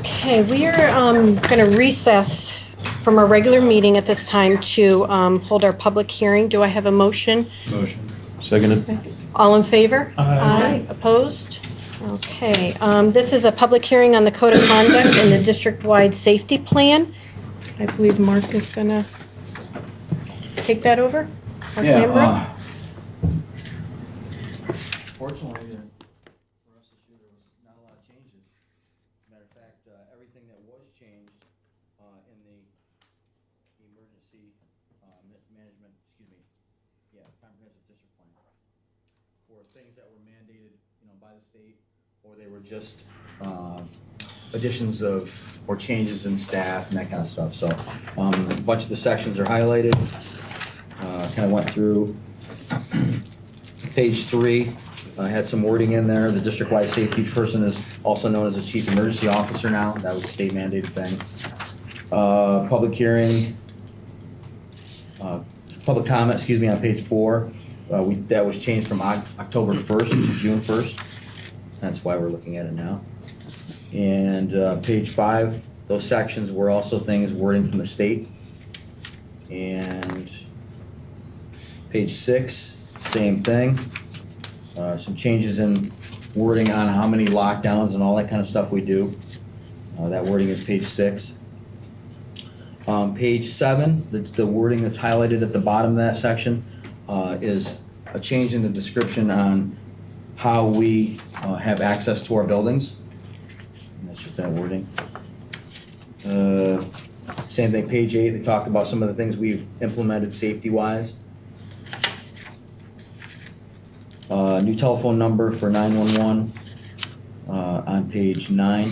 Okay, we are going to recess from our regular meeting at this time to hold our public hearing. Do I have a motion? Motion. Seconded. All in favor? Aye. Opposed? Okay, this is a public hearing on the Code of Conduct and the district-wide safety plan. I believe Mark is going to take that over. Mark Lambert? Fortunately, for us this year, there was not a lot of changes. As a matter of fact, everything that was changed in the emergency management, comprehensive district plan, for things that were mandated, by the state, or they were just additions of or changes in staff and that kind of stuff. So a bunch of the sections are highlighted. Kind of went through page 3. I had some wording in there. The district-wide safety person is also known as a chief emergency officer now. That was a state mandated thing. Public hearing, public comment, on page 4. That was changed from October 1st to June 1st. That's why we're looking at it now. And page 5, those sections were also things, wording from the state. And page 6, same thing. Some changes in wording on how many lockdowns and all that kind of stuff we do. That wording is page 6. Page 7, the wording that's highlighted at the bottom of that section is a change in the description on how we have access to our buildings. And that's just that wording. Same thing, page 8, they talk about some of the things we've implemented safety-wise. New telephone number for 911 on page 9,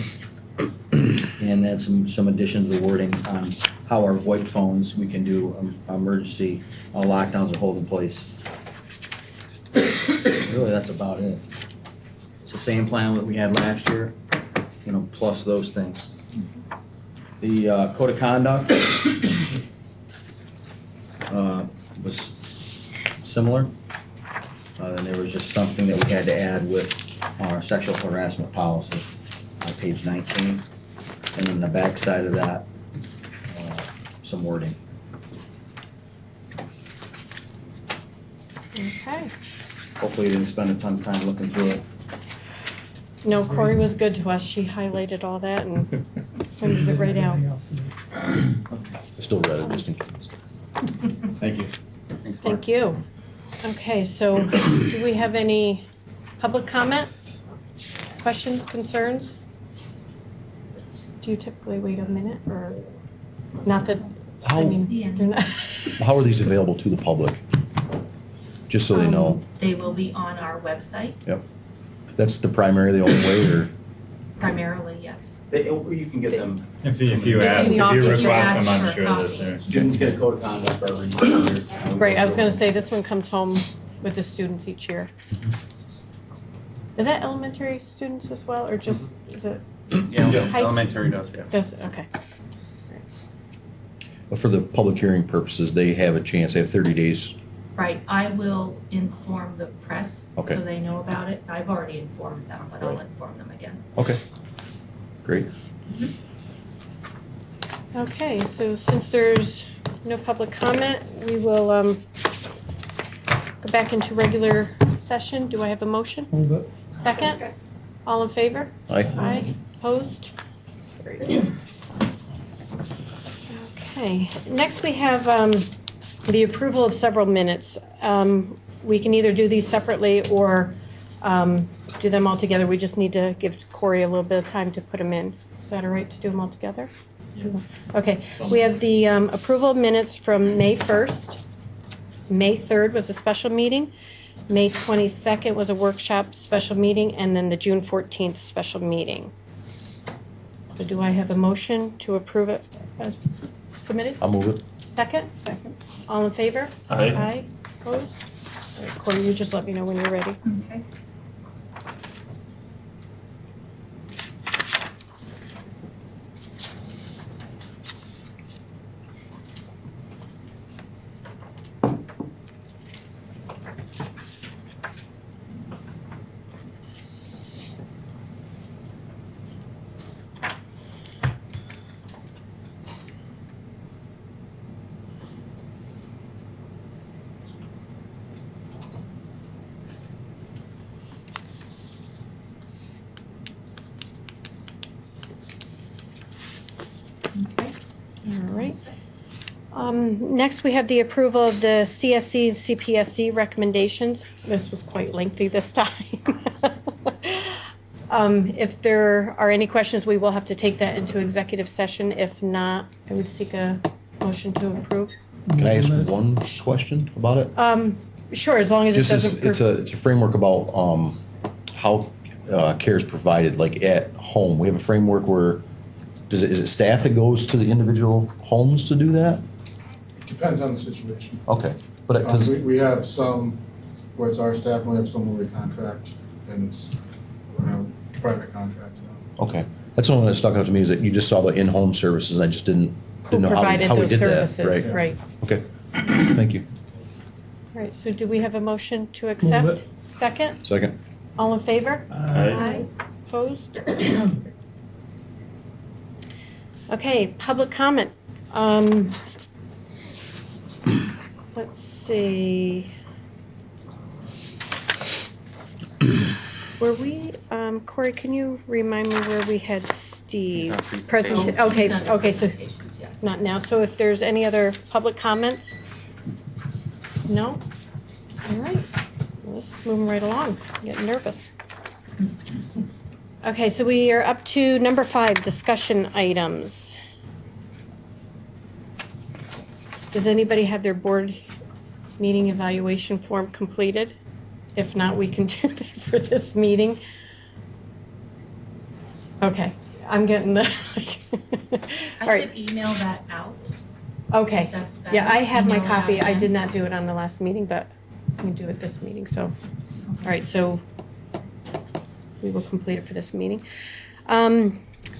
and then some addition to the wording on how our VoIP phones, we can do emergency lockdowns or hold in place. Really, that's about it. It's the same plan that we had last year, plus those things. The code of conduct was similar. And there was just something that we had to add with our sexual harassment policy on page 19. And then the back side of that, some wording. Okay. Hopefully you didn't spend a ton of time looking through it. No, Corey was good to us. She highlighted all that and printed it right out. I still read it just in case. Thank you. Thanks, Mark. Thank you. Okay, so do we have any public comment? Questions, concerns? Do you typically wait a minute or not that, How they're not. how are these available to the public? Just so they know. They will be on our website, Yep. That's the only way, or? primarily, yes. You can get them. If you If you request them, I'm ask sure for that they're. Students get a code of conduct for every year. Right, I was going to say this one comes home with the students each year. Is that elementary students as well, or just the? Yeah, High elementary does, yeah. Does, okay. But for the public hearing purposes, they have a chance, they have 30 days. Right, I will inform the press Okay. so they know about it. I've already informed them, but I'll Right. inform them again. Okay. Great. Okay, so since there's no public comment, we will go back into regular session. Do I have a motion? Move it. Second? All in favor? Aye. Aye. Opposed? Very good. Okay, next we have the approval of several minutes. We can either do these separately or do them all together. We just need to give Corey a little bit of time to put them in. Is that all right to do them all together? Yeah. Okay, we have the approval of minutes from May 1st. May 3rd was a special meeting. May 22nd was a workshop special meeting, and then the June 14th special meeting. So do I have a motion to approve it as submitted? I'll move it. Second? Second. All in favor? Aye. Aye. Opposed? All right, Corey, you just let me know when you're ready. Okay. Next, we have the approval of the CSC's Cpsc recommendations. This was quite lengthy this time. If there are any questions, we will have to take that into executive session. If not, I would seek a motion to approve. Can I ask one question about it? Sure, as long as it Just as, doesn't. it's a framework about how care is provided, like at home. We have a framework where, is it staff that goes to the individual homes to do that? Depends on the situation. Okay, but We have some where it's our staff, and we have some where we contract, and it's private contract. okay, that's the one that stuck out to me, is that you just saw the in-home services, and I just didn't know how we Provided those did that. services, right. Okay, thank you. All right, so do we have a motion to accept? Second? Second. All in favor? Aye. Opposed? Okay, public comment. Let's see. Were we, Corey, can you remind me where we had Steve? Presentation. Okay, so Presentations, yes. not now. So if there's any other public comments? No? All right. Well, this is moving right along. I'm getting nervous. Okay, so we are up to number 5, discussion items. Does anybody have their board meeting evaluation form completed? If not, we can do that for this meeting. Okay, I'm getting the... All I right. could email that out. Okay. That's better. Yeah, I have my Email it out copy. I again. did not do it on the last meeting, but I can do it this meeting, so. All right, so we will complete it for this meeting.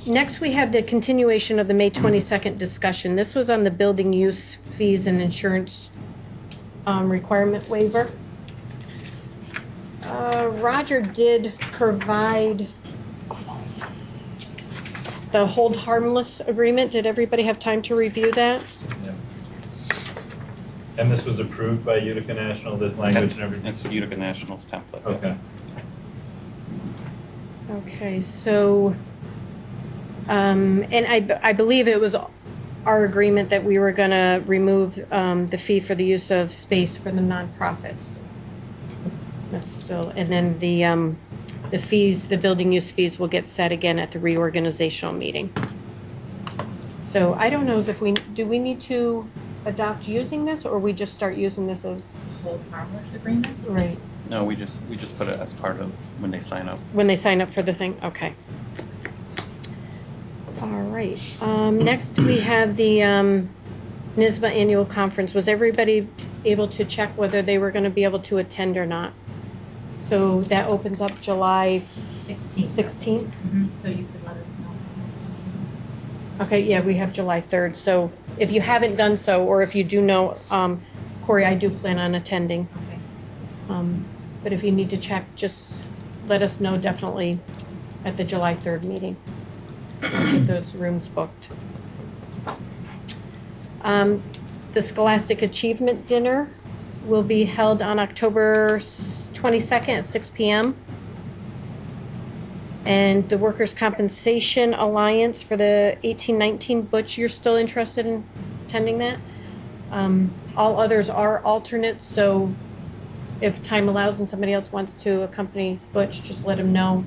Next, we have the continuation of the May 22nd discussion. This was on the building use fees and insurance requirement waiver. Roger did provide the hold harmless agreement. Did everybody have time to review that? Yeah. And this was approved by Utica National, this language and everything? It's Utica National's template. Okay. Okay, so, and I believe it was our agreement that we were going to remove the fee for the use of space for the nonprofits. That's still, and then the fees, the building use fees will get set again at the reorganizational meeting. So I don't know if do we need to adopt using this, or we just start using this as? Hold harmless agreement? Right. No, we just put it as part of when they sign up. When they sign up for the thing? Okay. All right. Next, we have the NISMA annual conference. Was everybody able to check whether they were going to be able to attend or not? So that opens up July 16th. 16th? So you could let us know next meeting. Okay, yeah, we have July 3rd. So if you haven't done so, or if you do know, Corey, I do plan on attending. Okay. But if you need to check, just let us know definitely at the July 3rd meeting. Get those rooms booked. The Scholastic Achievement Dinner will be held on October 22nd at 6 p.m. And the Workers' Compensation Alliance for the 1819, Butch, you're still interested in attending that? All others are alternates, so if time allows and somebody else wants to accompany Butch, just let him know.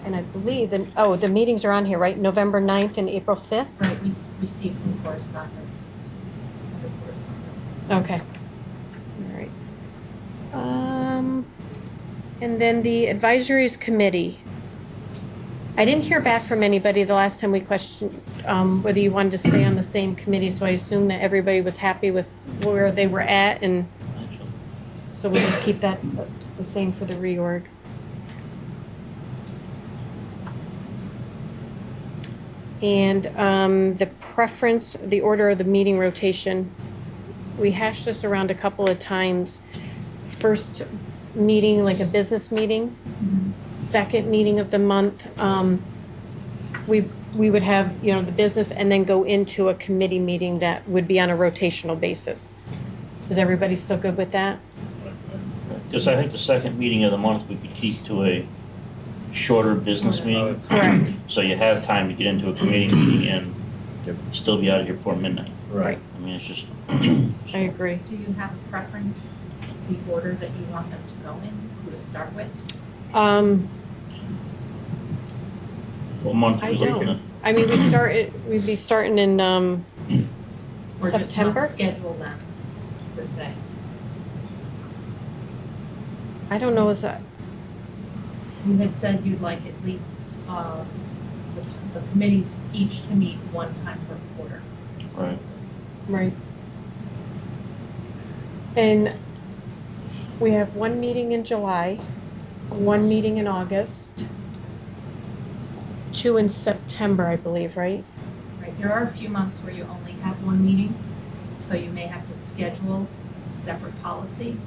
And I believe the meetings are on here, right? November 9th and April 5th? Right, we received some correspondence. Other correspondence. Okay. All right. And then the advisories committee. I didn't hear back from anybody the last time we questioned whether you wanted to stay on the same committee, so I assume that everybody was happy with where they were at, and so we'll just keep that the same for the reorg. And the preference, the order of the meeting rotation, we hashed this around a couple of times. First meeting, like a business meeting, second meeting of the month, we would have, the business, and then go into a committee meeting that would be on a rotational basis. Is everybody still good with that? Because I think the second meeting of the month we could keep to a shorter business meeting. Correct. So you have time to get into a committee meeting and Yep. still be out of here before midnight. Right. I mean, it's just, I agree. Do you have a preference, the order that you want them to go in, who to start with? what month are I we looking don't. at? I mean, we'd be starting in, Or just September? not schedule them, per se? I don't know, is that, You had said you'd like at least the committees each to meet one time per quarter. Right. right. And we have one meeting in July, one meeting in August, 2 in September, I believe, right? Right, there are a few months where you only have one meeting, so you may have to schedule a separate policy.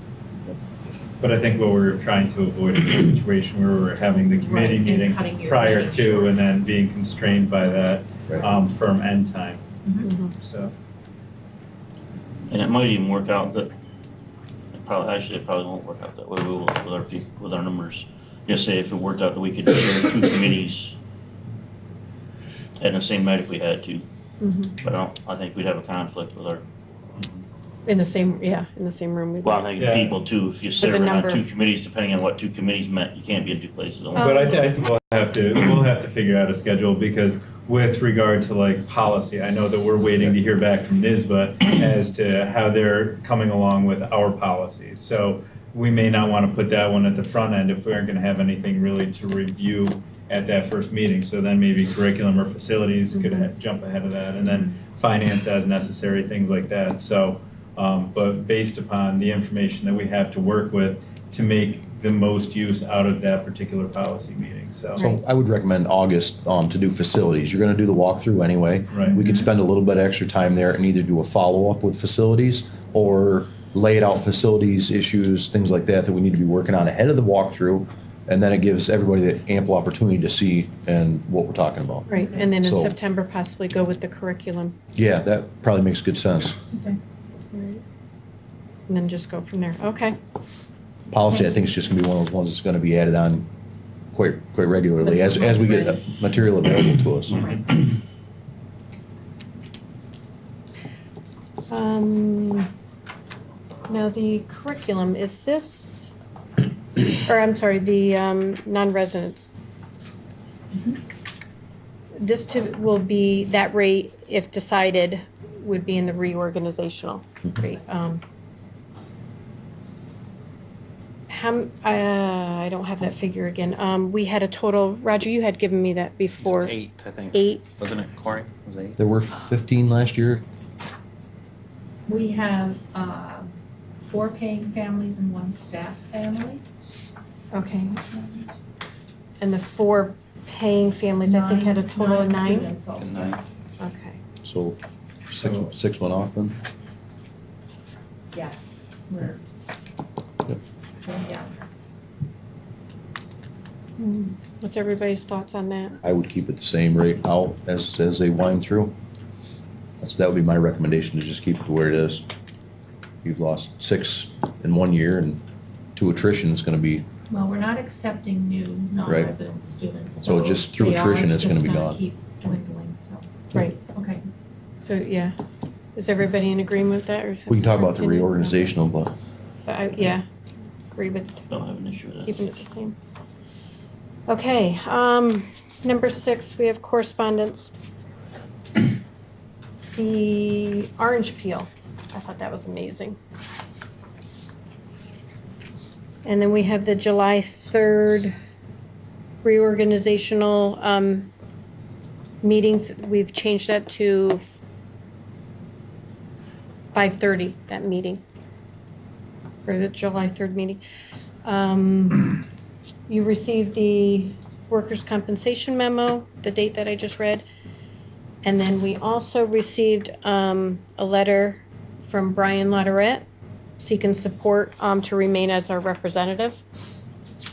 But I think what we're trying to avoid is a situation where we're having the committee Right, and meeting cutting your prior meeting to short. and then being constrained by that Right. firm end time, Mm-hmm. so. And it might even work out that, it probably won't work out that way with our people, with our numbers. Just say if it worked out that we could share 2 committees in the same night if we had to. But I think we'd have a conflict with our, In the same, in the same room. well, I think Yeah. people too, if you the serve on number. 2 committees, depending on what 2 committees meant, you can't be in 2 places at once. But I think we'll have to figure out a schedule, because with regard to like policy, I know that we're waiting to hear back from NISBA as to how they're coming along with our policies. So we may not want to put that one at the front end if we aren't going to have anything really to review at that first meeting. So then maybe curriculum or facilities could jump ahead of that, and then finance as necessary, things like that. So, but based upon the information that we have to work with to make the most use out of that particular policy meeting, so. So I would recommend August to do facilities. You're going to do the walkthrough anyway. Right. We could spend a little bit extra time there and either do a follow-up with facilities or lay it out facilities, issues, things like that we need to be working on ahead of the walkthrough. And then it gives everybody the ample opportunity to see and what we're talking about. Right, and then in So- September possibly go with the curriculum. Yeah, that probably makes good sense. Right. And then just go from there. Okay. Policy, I think, is just going to be one of those ones that's going to be added on quite regularly as we get material available to us. Now the curriculum, is this, or I'm sorry, the non-residents. This will be, that rate, if decided, would be in the reorganizational rate. I don't have that figure again. We had a total, Roger, you had given me that before. 8, I think. 8. Wasn't it, Corey? Was it 8? There were 15 last year. We have 4 paying families and 1 staff family. Okay. And the 4 paying families, I think, had a total of 9? Students also. 9. Okay. So six went off then. Yes, we're Yep. going down. What's everybody's thoughts on that? I would keep it the same rate out as they wind through. That would be my recommendation, to just keep it to where it is. You've lost 6 in 1 year, and 2 attrition is going to be, Well, we're not accepting new non-resident students. So just through they are attrition, it's gonna just be gone. keep dwindling, so, Right. okay. So, yeah. Is everybody in agreement with that? Or we can talk about the opinion? reorganizational, but Yeah, agree with Don't have an issue with that. keeping it the same. Okay, number 6, we have correspondence. The orange peel, I thought that was amazing. And then we have the July 3rd reorganizational meetings. We've changed that to 5:30, that meeting, for the July 3rd meeting. You received the workers' compensation memo, the date that I just read. And then we also received a letter from Brian Latourette seeking support to remain as our representative.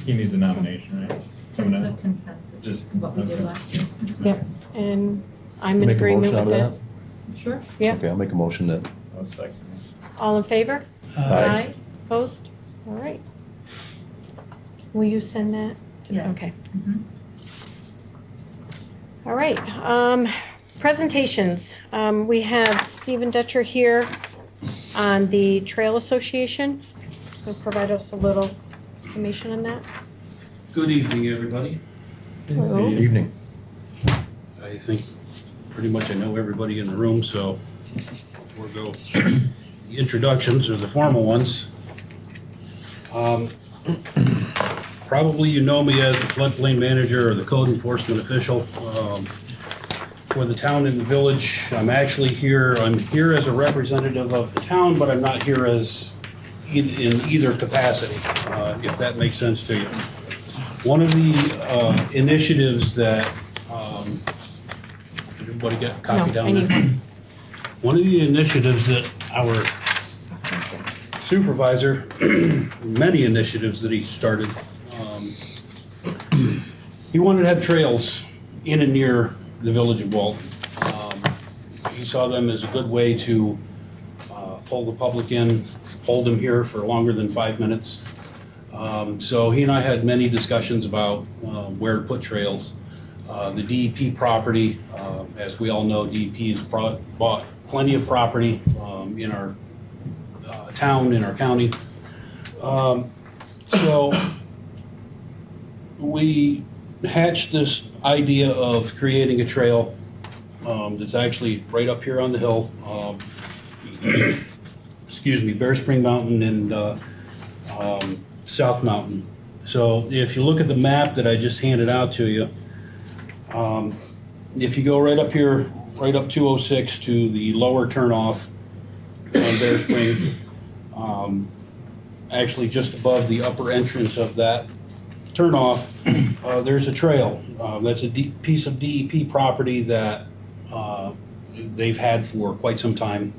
He needs a nomination, right? This is a Coming consensus, Just- what we did okay. last year. Yep. And I'm in make a agreement motion out with of it. that? Sure. Yep. Okay, I'll make a motion that, out. I'll second All in favor? Aye. Opposed? All right. Will you send that? Yes. Okay. Mhm. All right. Presentations. We have Stephen Dutcher here on the Trail Association. He'll provide us a little information on that. Good evening, everybody. Hello. Good evening. I think pretty much I know everybody in the room, so we'll go the introductions or the formal ones. Probably you know me as the floodplain manager or the code enforcement official for the town and the village. I'm here as a representative of the town, but I'm not here as in either capacity, if that makes sense to you. One of the initiatives that, did everybody get a copy No, down I need there? one. One of the initiatives that our supervisor, many initiatives that he started, he wanted to have trails in and near the village of Walton. He saw them as a good way to pull the public in, hold them here for longer than 5 minutes. So he and I had many discussions about where to put trails. The DEP property, as we all know, DEP has bought plenty of property in our town, in our county. So we hatched this idea of creating a trail that's actually right up here on the hill. Excuse me, Bear Spring Mountain and South Mountain. So if you look at the map that I just handed out to you, if you go right up here, right up 206 to the lower turnoff on Bear Spring, actually just above the upper entrance of that turnoff, there's a trail. That's a piece of DEP property that they've had for quite some time.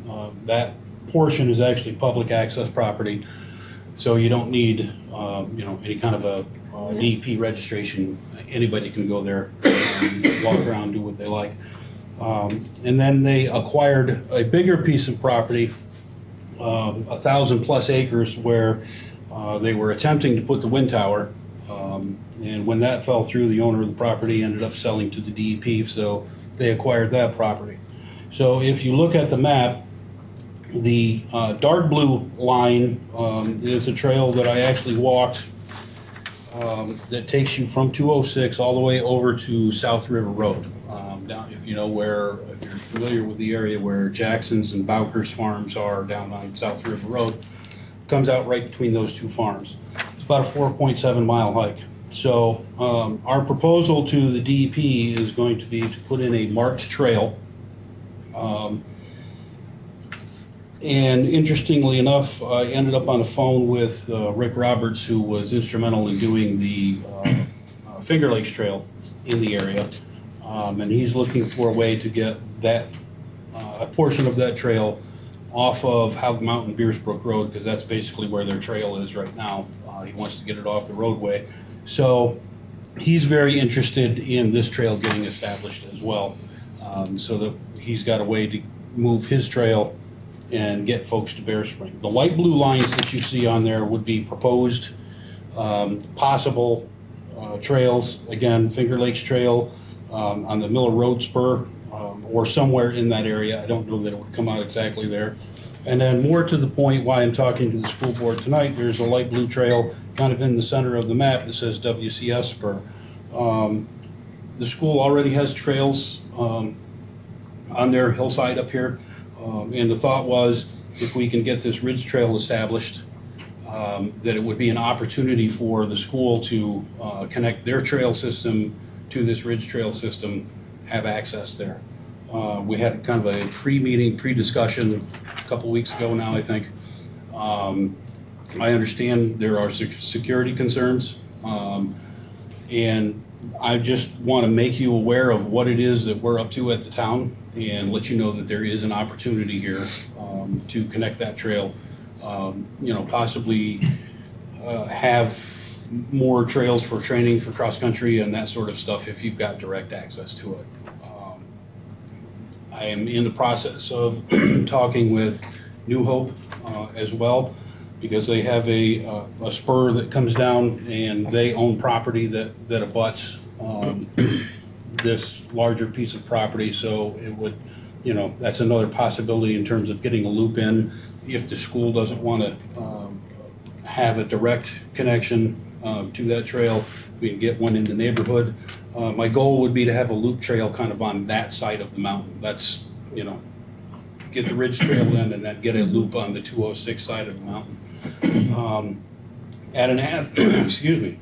That portion is actually public access property, so you don't need any kind of a DEP registration. Anybody can go there, walk around, do what they like. And then they acquired a bigger piece of property, 1,000+ acres, where they were attempting to put the wind tower. And when that fell through, the owner of the property ended up selling to the DEP, so they acquired that property. So if you look at the map, the dark blue line is a trail that I actually walked that takes you from 206 all the way over to South River Road. Down, if you know if you're familiar with the area where Jackson's and Bowker's farms are down on South River Road, comes out right between those two farms. It's about a 4.7-mile hike. So our proposal to the DEP is going to be to put in a marked trail. And interestingly enough, I ended up on the phone with Rick Roberts, who was instrumental in doing the Finger Lakes Trail in the area. And he's looking for a way to get that a portion of that trail off of Hog Mountain Beersbrook Road, because that's basically where their trail is right now. He wants to get it off the roadway. So he's very interested in this trail getting established as well, so that he's got a way to move his trail and get folks to Bear Spring. The light blue lines that you see on there would be proposed possible trails. Again, Finger Lakes Trail on the Miller Road spur or somewhere in that area. I don't know that it would come out exactly there. And then more to the point why I'm talking to the school board tonight, there's a light blue trail kind of in the center of the map that says WCS spur. The school already has trails on their hillside up here. And the thought was, if we can get this ridge trail established, that it would be an opportunity for the school to connect their trail system to this ridge trail system, have access there. We had kind of a pre-meeting, pre-discussion a couple weeks ago now, I think. I understand there are security concerns, and I just want to make you aware of what it is that we're up to at the town and let you know that there is an opportunity here to connect that trail, possibly have more trails for training for cross country and that sort of stuff if you've got direct access to it. I am in the process of talking with New Hope as well, because they have a spur that comes down and they own property that abuts this larger piece of property, so it would, that's another possibility in terms of getting a loop in. If the school doesn't want to have a direct connection to that trail, we can get one in the neighborhood. My goal would be to have a loop trail kind of on that side of the mountain. That's, get the ridge trail in and then get a loop on the 206 side of the mountain. Excuse me,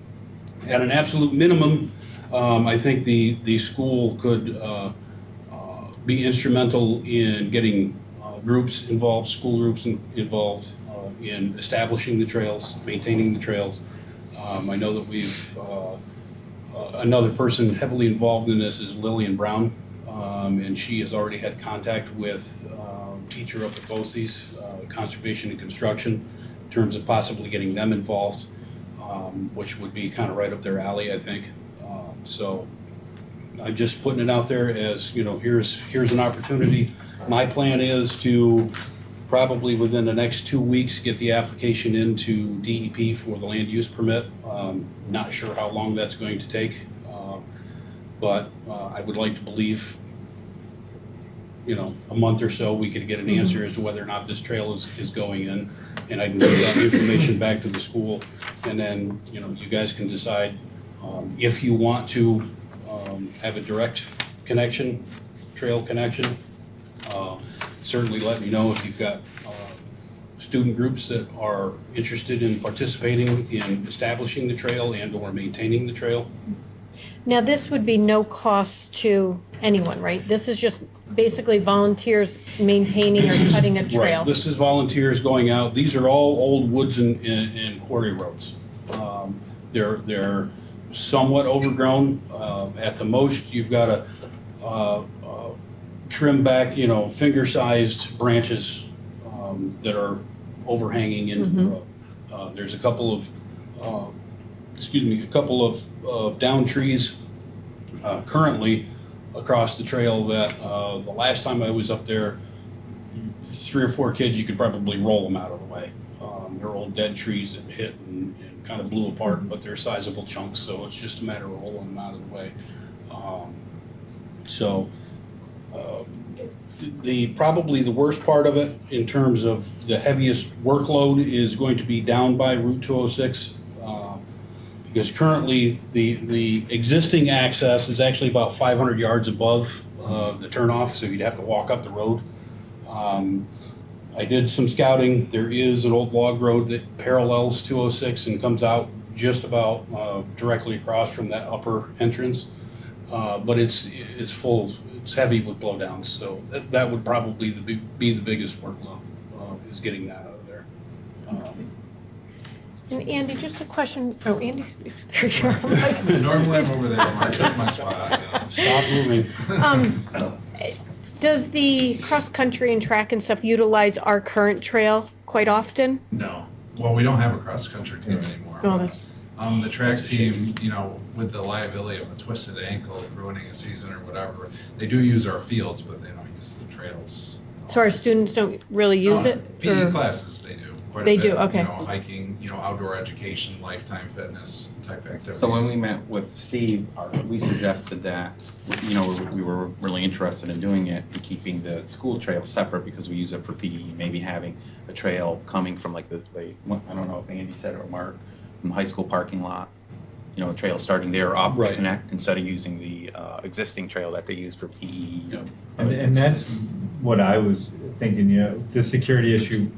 at an absolute minimum, I think the school could be instrumental in getting groups involved, school groups involved in establishing the trails, maintaining the trails. I know that we've, another person heavily involved in this is Lillian Brown, and she has already had contact with teacher up at BOCES, Conservation and Construction, in terms of possibly getting them involved, which would be kind of right up their alley, I think. So I'm just putting it out there as, here's an opportunity. My plan is to probably within the next 2 weeks get the application into DEP for the land use permit. Not sure how long that's going to take, but I would like to believe, a month or so we could get an answer as to whether or not this trail is going in, and I can give that information back to the school, and then you guys can decide if you want to have a direct connection, trail connection. Certainly let me know if you've got student groups that are interested in participating in establishing the trail and or maintaining the trail. Now, this would be no cost to anyone, right? This is just basically volunteers maintaining or cutting a trail. Right. This is volunteers going out. These are all old woods and quarry roads. They're somewhat overgrown. At the most, you've got to trim back, finger-sized branches that are overhanging into the road. There's a couple of, down trees currently across the trail that the last time I was up there, 3 or 4 kids, you could probably roll them out of the way. They're old dead trees that hit and kind of blew apart, but they're sizable chunks, so it's just a matter of rolling them out of the way. Probably the worst part of it in terms of the heaviest workload is going to be down by Route 206, because currently the existing access is actually about 500 yards above the turnoff, so you'd have to walk up the road. I did some scouting. There is an old log road that parallels 206 and comes out just about directly across from that upper entrance, but it's full. It's heavy with blowdowns, so that would probably be the biggest workload, is getting that out of there. And Andy, just a question. Oh, Andy, there you are. Normally I'm over there, I took my spot. Stop moving. Does the cross-country and track and stuff utilize our current trail quite often? No. Well, we don't have a cross-country team anymore. Oh, that's... The track team, with the liability of a twisted ankle, ruining a season or whatever, they do use our fields, but they don't use the trails. So our students don't really use it? PE classes, they do. Quite a They bit, do, okay. Hiking, outdoor education, lifetime fitness type activities. So when we met with Steve, we suggested that, we were really interested in doing it and keeping the school trail separate because we use it for PE, maybe having a trail coming from I don't know if Andy said it or Mark, from the high school parking lot, a trail starting there up to connect instead of using the existing trail that they use for PE. Yep. And that's what I was thinking, the security issue,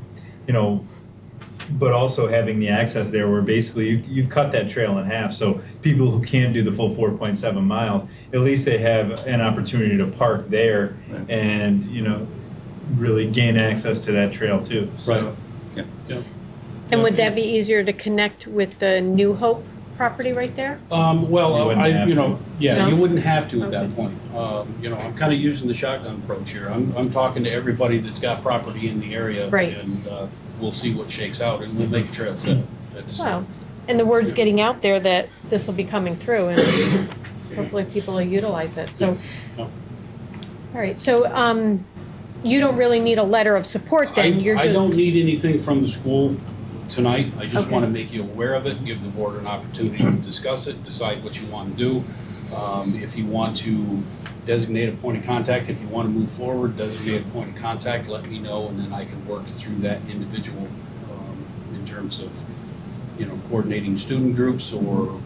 but also having the access there where basically you cut that trail in half. So people who can't do the full 4.7 miles, at least they have an opportunity to park there and, really gain access to that trail too. So. Right. Yeah. And would that be easier to connect with the New Hope property right there? Well, You No? you wouldn't have to at Okay. that point. I'm kind of using the shotgun approach here. I'm talking to everybody that's got property in the area. Right. And we'll see what shakes out and we'll make a trail fit. Wow. And the word's getting out there that this will be coming through and hopefully people will utilize it. So, Yeah. all right. So, you don't really need a letter of support then? I don't need anything from the school tonight. I just Okay. want to make you aware of it, give the board an opportunity to discuss it, decide what you want to do. If you want to designate a point of contact, if you want to move forward, designate a point of contact, let me know, and then I can work through that individual in terms of, coordinating student groups or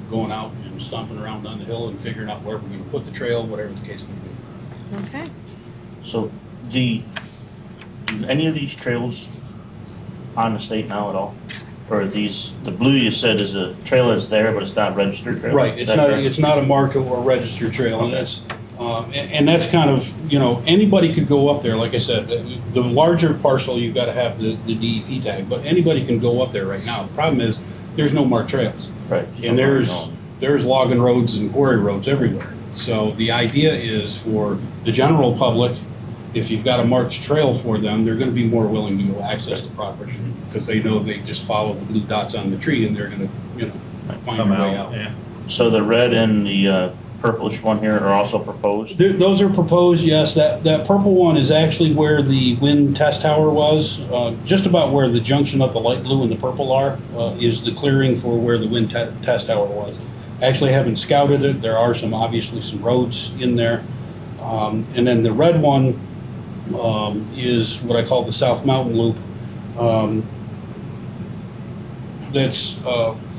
going out and stomping around on the hill and figuring out where we're going to put the trail, whatever the case may be. Okay. So do any of these trails on the state now at all? Or are these, the blue you said is a trail that's there, but it's not registered trail? Right, it's not a marked or registered trail, and that's, and that's kind of, anybody could go up there, like I said, the larger parcel, you've got to have the DEP tag, but anybody can go up there right now. The problem is, there's no marked trails. Right. And there's logging roads and quarry roads everywhere. So the idea is for the general public, if you've got a marked trail for them, they're going to be more willing to go access the property because they know they just follow the blue dots on the tree and they're going to, find their way out. Yeah. So the red and the purplish one here are also proposed? Those are proposed, yes. That purple one is actually where the wind test tower was. Just about where the junction of the light blue and the purple are is the clearing for where the wind test tower was. Actually haven't scouted it. There are obviously some roads in there. And then the red one is what I call the South Mountain Loop. That's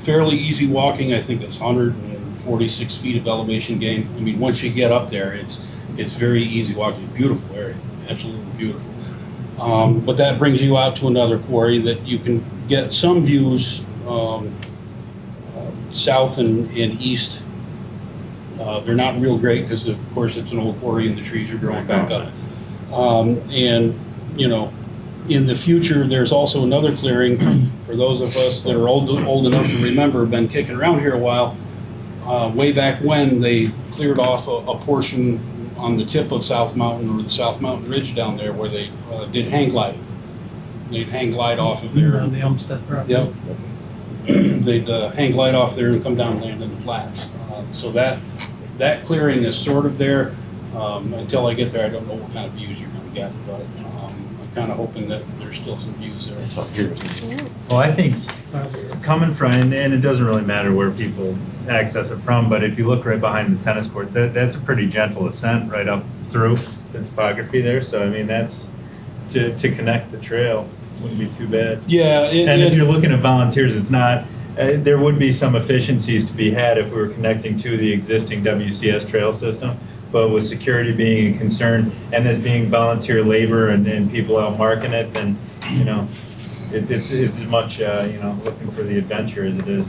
fairly easy walking. I think it's 146 feet of elevation gain. I mean, once you get up there, it's very easy walking. Beautiful area, absolutely beautiful. But that brings you out to another quarry that you can get some views south and east. They're not real great because, of course, it's an old quarry and the trees are growing back up. And, in the future, there's also another clearing for those of us that are old enough to remember, been kicking around here a while. Way back when, they cleared off a portion on the tip of South Mountain or the South Mountain Ridge down there where they did hang gliding. They'd hang glide off of there. On the Olmsted property. Yep. They'd hang glide off there and come down and land in the flats. So that clearing is sort of there. Until I get there, I don't know what kind of views you're going to get, but I'm kind of hoping that there's still some views there. It's up here. Well, I think coming from, and it doesn't really matter where people access it from, but if you look right behind the tennis courts, that's a pretty gentle ascent right up through the topography there. So, I mean, that's to connect the trail wouldn't be too bad. Yeah. And if you're looking at volunteers, it's not, there would be some efficiencies to be had if we were connecting to the existing WCS trail system. But with security being a concern and this being volunteer labor and people out marking it, then, it's as much, looking for the adventure as it is,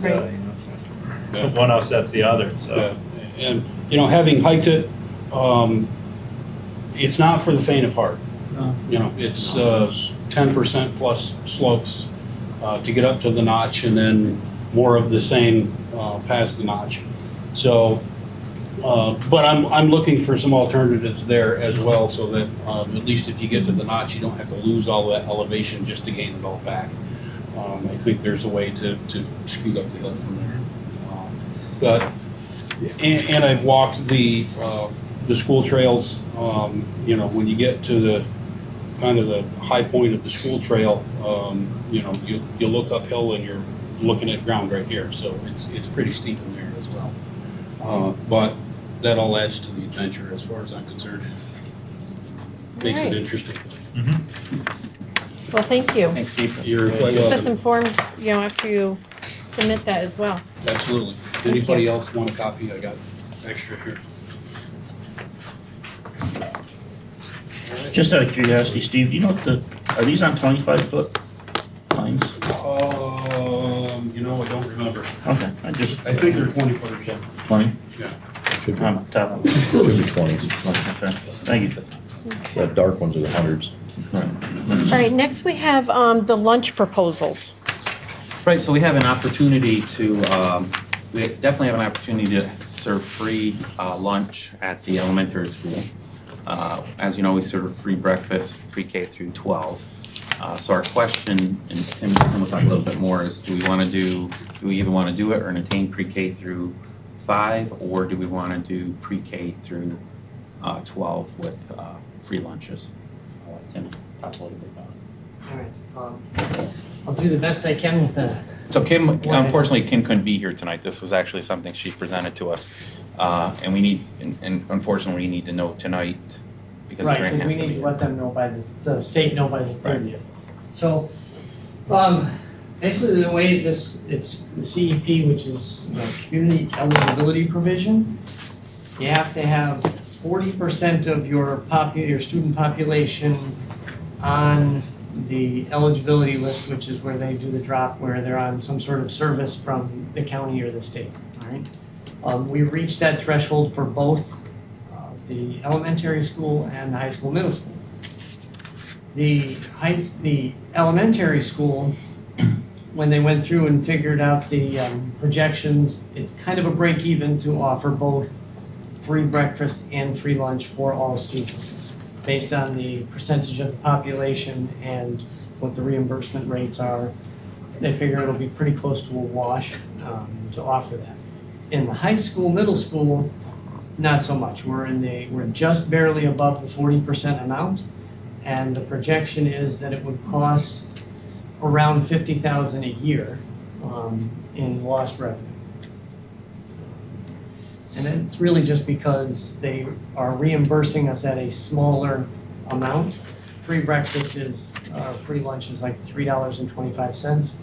one offsets the other, so. Yeah. And, having hiked it, it's not for the faint of heart. No. It's 10% plus slopes to get up to the notch and then more of the same past the notch. So, but I'm looking for some alternatives there as well, so that at least if you get to the notch, you don't have to lose all that elevation just to gain it all back. I think there's a way to scoot up the hill from there. And I've walked the school trails. When you get to the kind of the high point of the school trail, you look uphill and you're looking at ground right here, so it's pretty steep in there as well. But that all adds to the adventure as far as I'm concerned. Makes it interesting. Mm-hmm. Well, thank you. Thanks, Steve. You're quite Keep us welcome. informed, after you submit that as well. Absolutely. Anybody else want a copy? I got extra here. Just out of curiosity, Steve, do you know are these on 25-foot lines? I don't remember. Okay, I think they're 20 footers. Yeah. 20? Yeah. Should be, On top. should be 20s. Okay, thank you. The dark ones are the hundreds. All right, next we have the lunch proposals. Right, so we have an opportunity to, we definitely have an opportunity to serve free lunch at the elementary school. As you know, we serve free breakfast pre-K through 12. So our question, and Tim will talk a little bit more, is do we even want to do it or entertain pre-K through 5, or do we want to do pre-K through 12 with free lunches? I'll let Tim talk a little bit about it. All right. I'll do the best I can with that. So Kim, unfortunately, Kim couldn't be here tonight. This was actually something she presented to us And we need, and unfortunately, we need to know tonight because the Right, grant because has we to need be. to let them know by the state know by the 30th. So, basically the way it's the CEP, which is community eligibility provision, you have to have 40% of your student population on the eligibility list, which is where they do the drop, where they're on some sort of service from the county or the state, all right? We reached that threshold for both the elementary school and the high school, middle school. The elementary school, when they went through and figured out the projections, it's kind of a break even to offer both free breakfast and free lunch for all students, based on the percentage of the population and what the reimbursement rates are. They figure it'll be pretty close to a wash to offer that. In the high school, middle school, not so much. We're just barely above the 40% amount, and the projection is that it would cost around $50,000 a year in lost revenue. And it's really just because they are reimbursing us at a smaller amount. Free breakfast is, free lunch is like $3.25.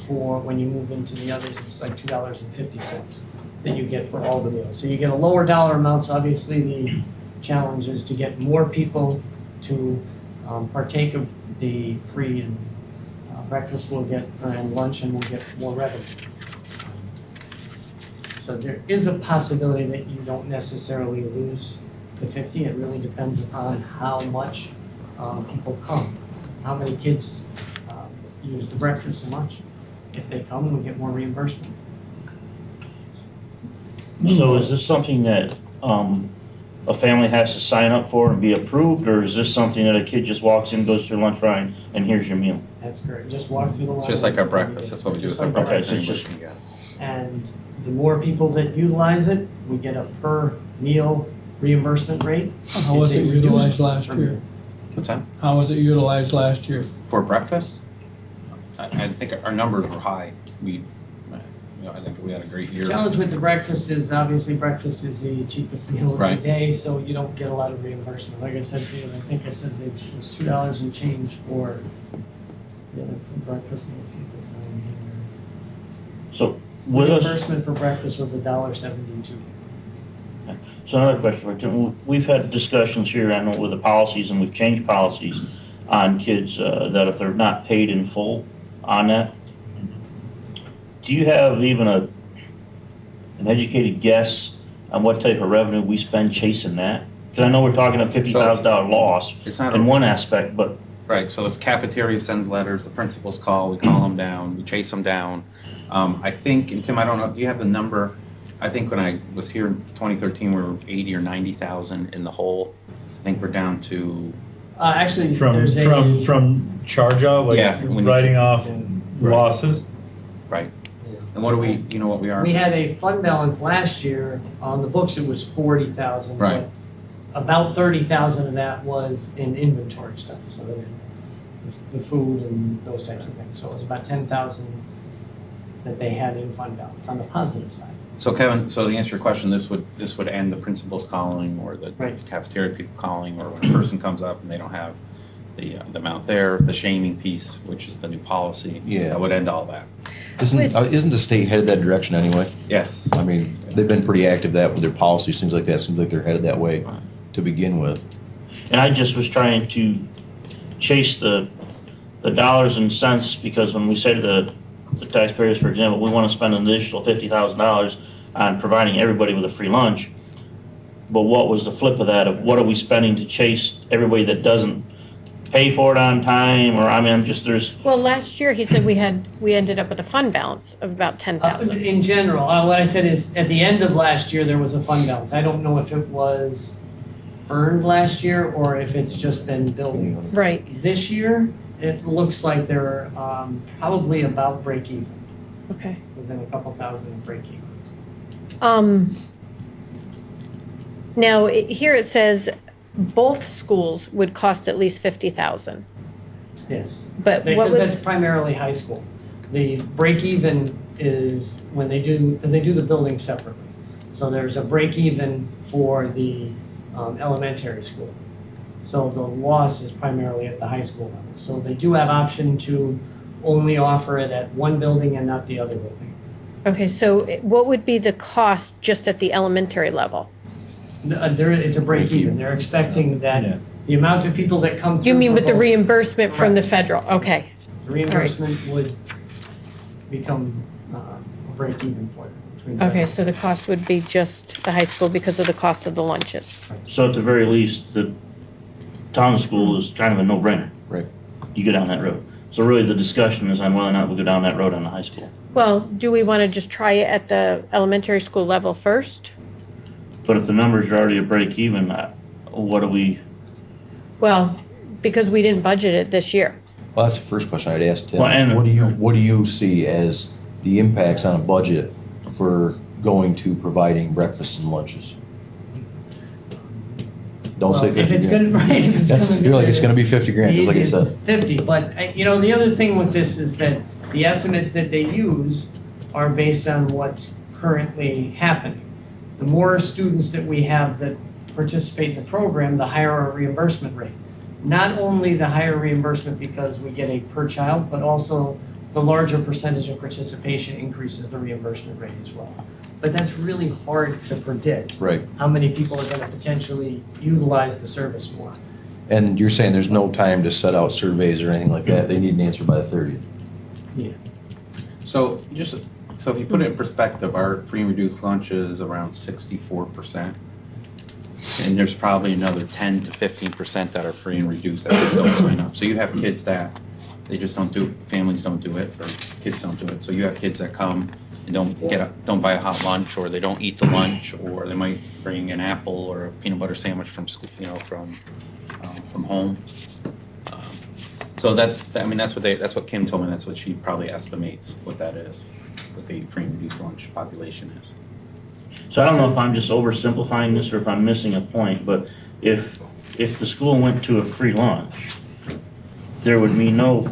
For when you move into the others, it's like $2.50 that you get for all the meals. So you get a lower dollar amount, so obviously the challenge is to get more people to partake of the free and breakfast and lunch, and we'll get more revenue. So there is a possibility that you don't necessarily lose the 50. It really depends upon how much people come, how many kids use the breakfast and lunch. If they come, we get more reimbursement. So is this something that a family has to sign up for and be approved, or is this something that a kid just walks in, goes to their lunch line, and here's your meal? That's correct. Just walk through the line. It's just like our breakfast. That's what we do with our breakfast. Okay, so it's English, just- And the more people that utilize it, we get a per meal reimbursement rate. How was it utilized last year? What's that? How was it utilized last year? For breakfast? I think our numbers were high. I think we had a great year. Challenge with the breakfast is obviously breakfast is the cheapest meal of Right. the day, so you don't get a lot of reimbursement. Like I said to you, I think I said that it was $2 and change for breakfast. Let's see if it's on here. So with us, Reimbursement for breakfast was $1.72. so another question for Tim. We've had discussions here, I know, with the policies, and we've changed policies on kids that if they're not paid in full on that. Do you have even an educated guess on what type of revenue we spend chasing that? Because I know we're talking a $50,000 loss It's not in one aspect, but Right, so it's cafeteria sends letters, the principals call, we call them down, we chase them down. I think, and Tim, I don't know, do you have the number? I think when I was here in 2013, we were 80 or 90,000 in the hole. I think we're down to, Actually, From there's from charge out, like Yeah, when you- writing off losses. right. And what do we, you know what we are? we had a fund balance last year. On the books, it was 40,000. Right. But about 30,000 of that was in inventory stuff, so the food and those types of things. So it was about 10,000 that they had in fund balance on the positive side. So Kevin, so to answer your question, this would end the principals calling or the Right. cafeteria people calling, or when a person comes up and they don't have the amount there, the shaming piece, which is the new policy. Yeah. That would end all that. Isn't the state headed that direction anyway? Yes. I mean, they've been pretty active that with their policies, things like that. Seems like they're headed that way to begin with. and I just was trying to chase the dollars and cents, because when we say to the taxpayers, for example, we want to spend an additional $50,000 on providing everybody with a free lunch, but what was the flip of that, of what are we spending to chase everybody that doesn't pay for it on time? Or, I mean, I'm just, there's, Well, last year he said we ended up with a fund balance of about 10,000. In general, what I said is, at the end of last year, there was a fund balance. I don't know if it was earned last year or if it's just been building. Right, This year, it looks like they're probably about break even, okay. within a couple thousand of break even. Now, here it says both schools would cost at least 50,000. Yes. But what Because that's was, primarily high school. The break even is when they do, because they do the building separately. So there's a break even for the elementary school. So the loss is primarily at the high school level. So they do have option to only offer it at one building and not the other building. Okay, so what would be the cost just at the elementary level? There is a break even. They're expecting that the amount of people that come through. You mean for with the both- reimbursement from the federal? Okay. The reimbursement would become a break even for them. between Okay, them. so the cost would be just the high school because of the cost of the lunches. So at the very least, the town school is kind of a no-brainer. Right. You go down that road. So really, the discussion is on whether or not we go down that road on the high school. Well, do we want to just try it at the elementary school level first? But if the numbers are already a break even, what do we, Well, because we didn't budget it this year. Well, that's the first question I'd ask Tim. Well, and- What do you see as the impacts on a budget for going to providing breakfast and lunches? Don't say Well, 50 If it's grand. gonna, right, if it's That's, gonna be. you're like, it's gonna be 50 grand, just like I It's said. 50, but, the other thing with this is that the estimates that they use are based on what's currently happening. The more students that we have that participate in the program, the higher our reimbursement rate. Not only the higher reimbursement because we get a per child, but also the larger percentage of participation increases the reimbursement rate as well. But that's really hard to predict. Right. How many people are gonna potentially utilize the service more. And you're saying there's no time to set out surveys or anything like that? They need an answer by the 30th? Yeah. So so if you put it in perspective, our free and reduced lunch is around 64%. And there's probably another 10 to 15% that are free and reduced that just don't sign up. So you have kids that they just don't do, families don't do it, or kids don't do it. So you have kids that come and don't buy a hot lunch, or they don't eat the lunch, or they might bring an apple or a peanut butter sandwich from school, from home. So that's what Kim told me. That's what she probably estimates what that is, what the free and reduced lunch population is. so I don't know if I'm just oversimplifying this or if I'm missing a point, but if the school went to a free lunch, there would be no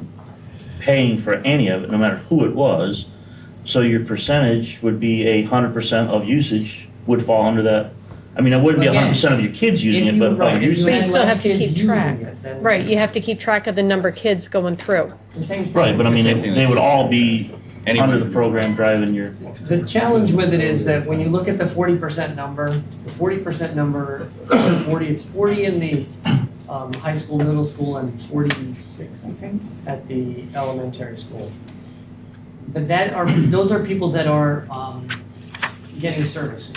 paying for any of it, no matter who it was. So your percentage would be 100% of usage would fall under that. I mean, it wouldn't be 100% of your kids using it, but of If using But you had it. still less have to kids keep using track. it, then- Right, you have to keep track of the number of kids going through. It's the same thing. Right, but I mean, Same thing. they would all be under the program driving your, The challenge with it is that when you look at the 40% number, the 40% number, it's 40 in the high school, middle school, and 46, I think, at the elementary school. But those are people that are getting services.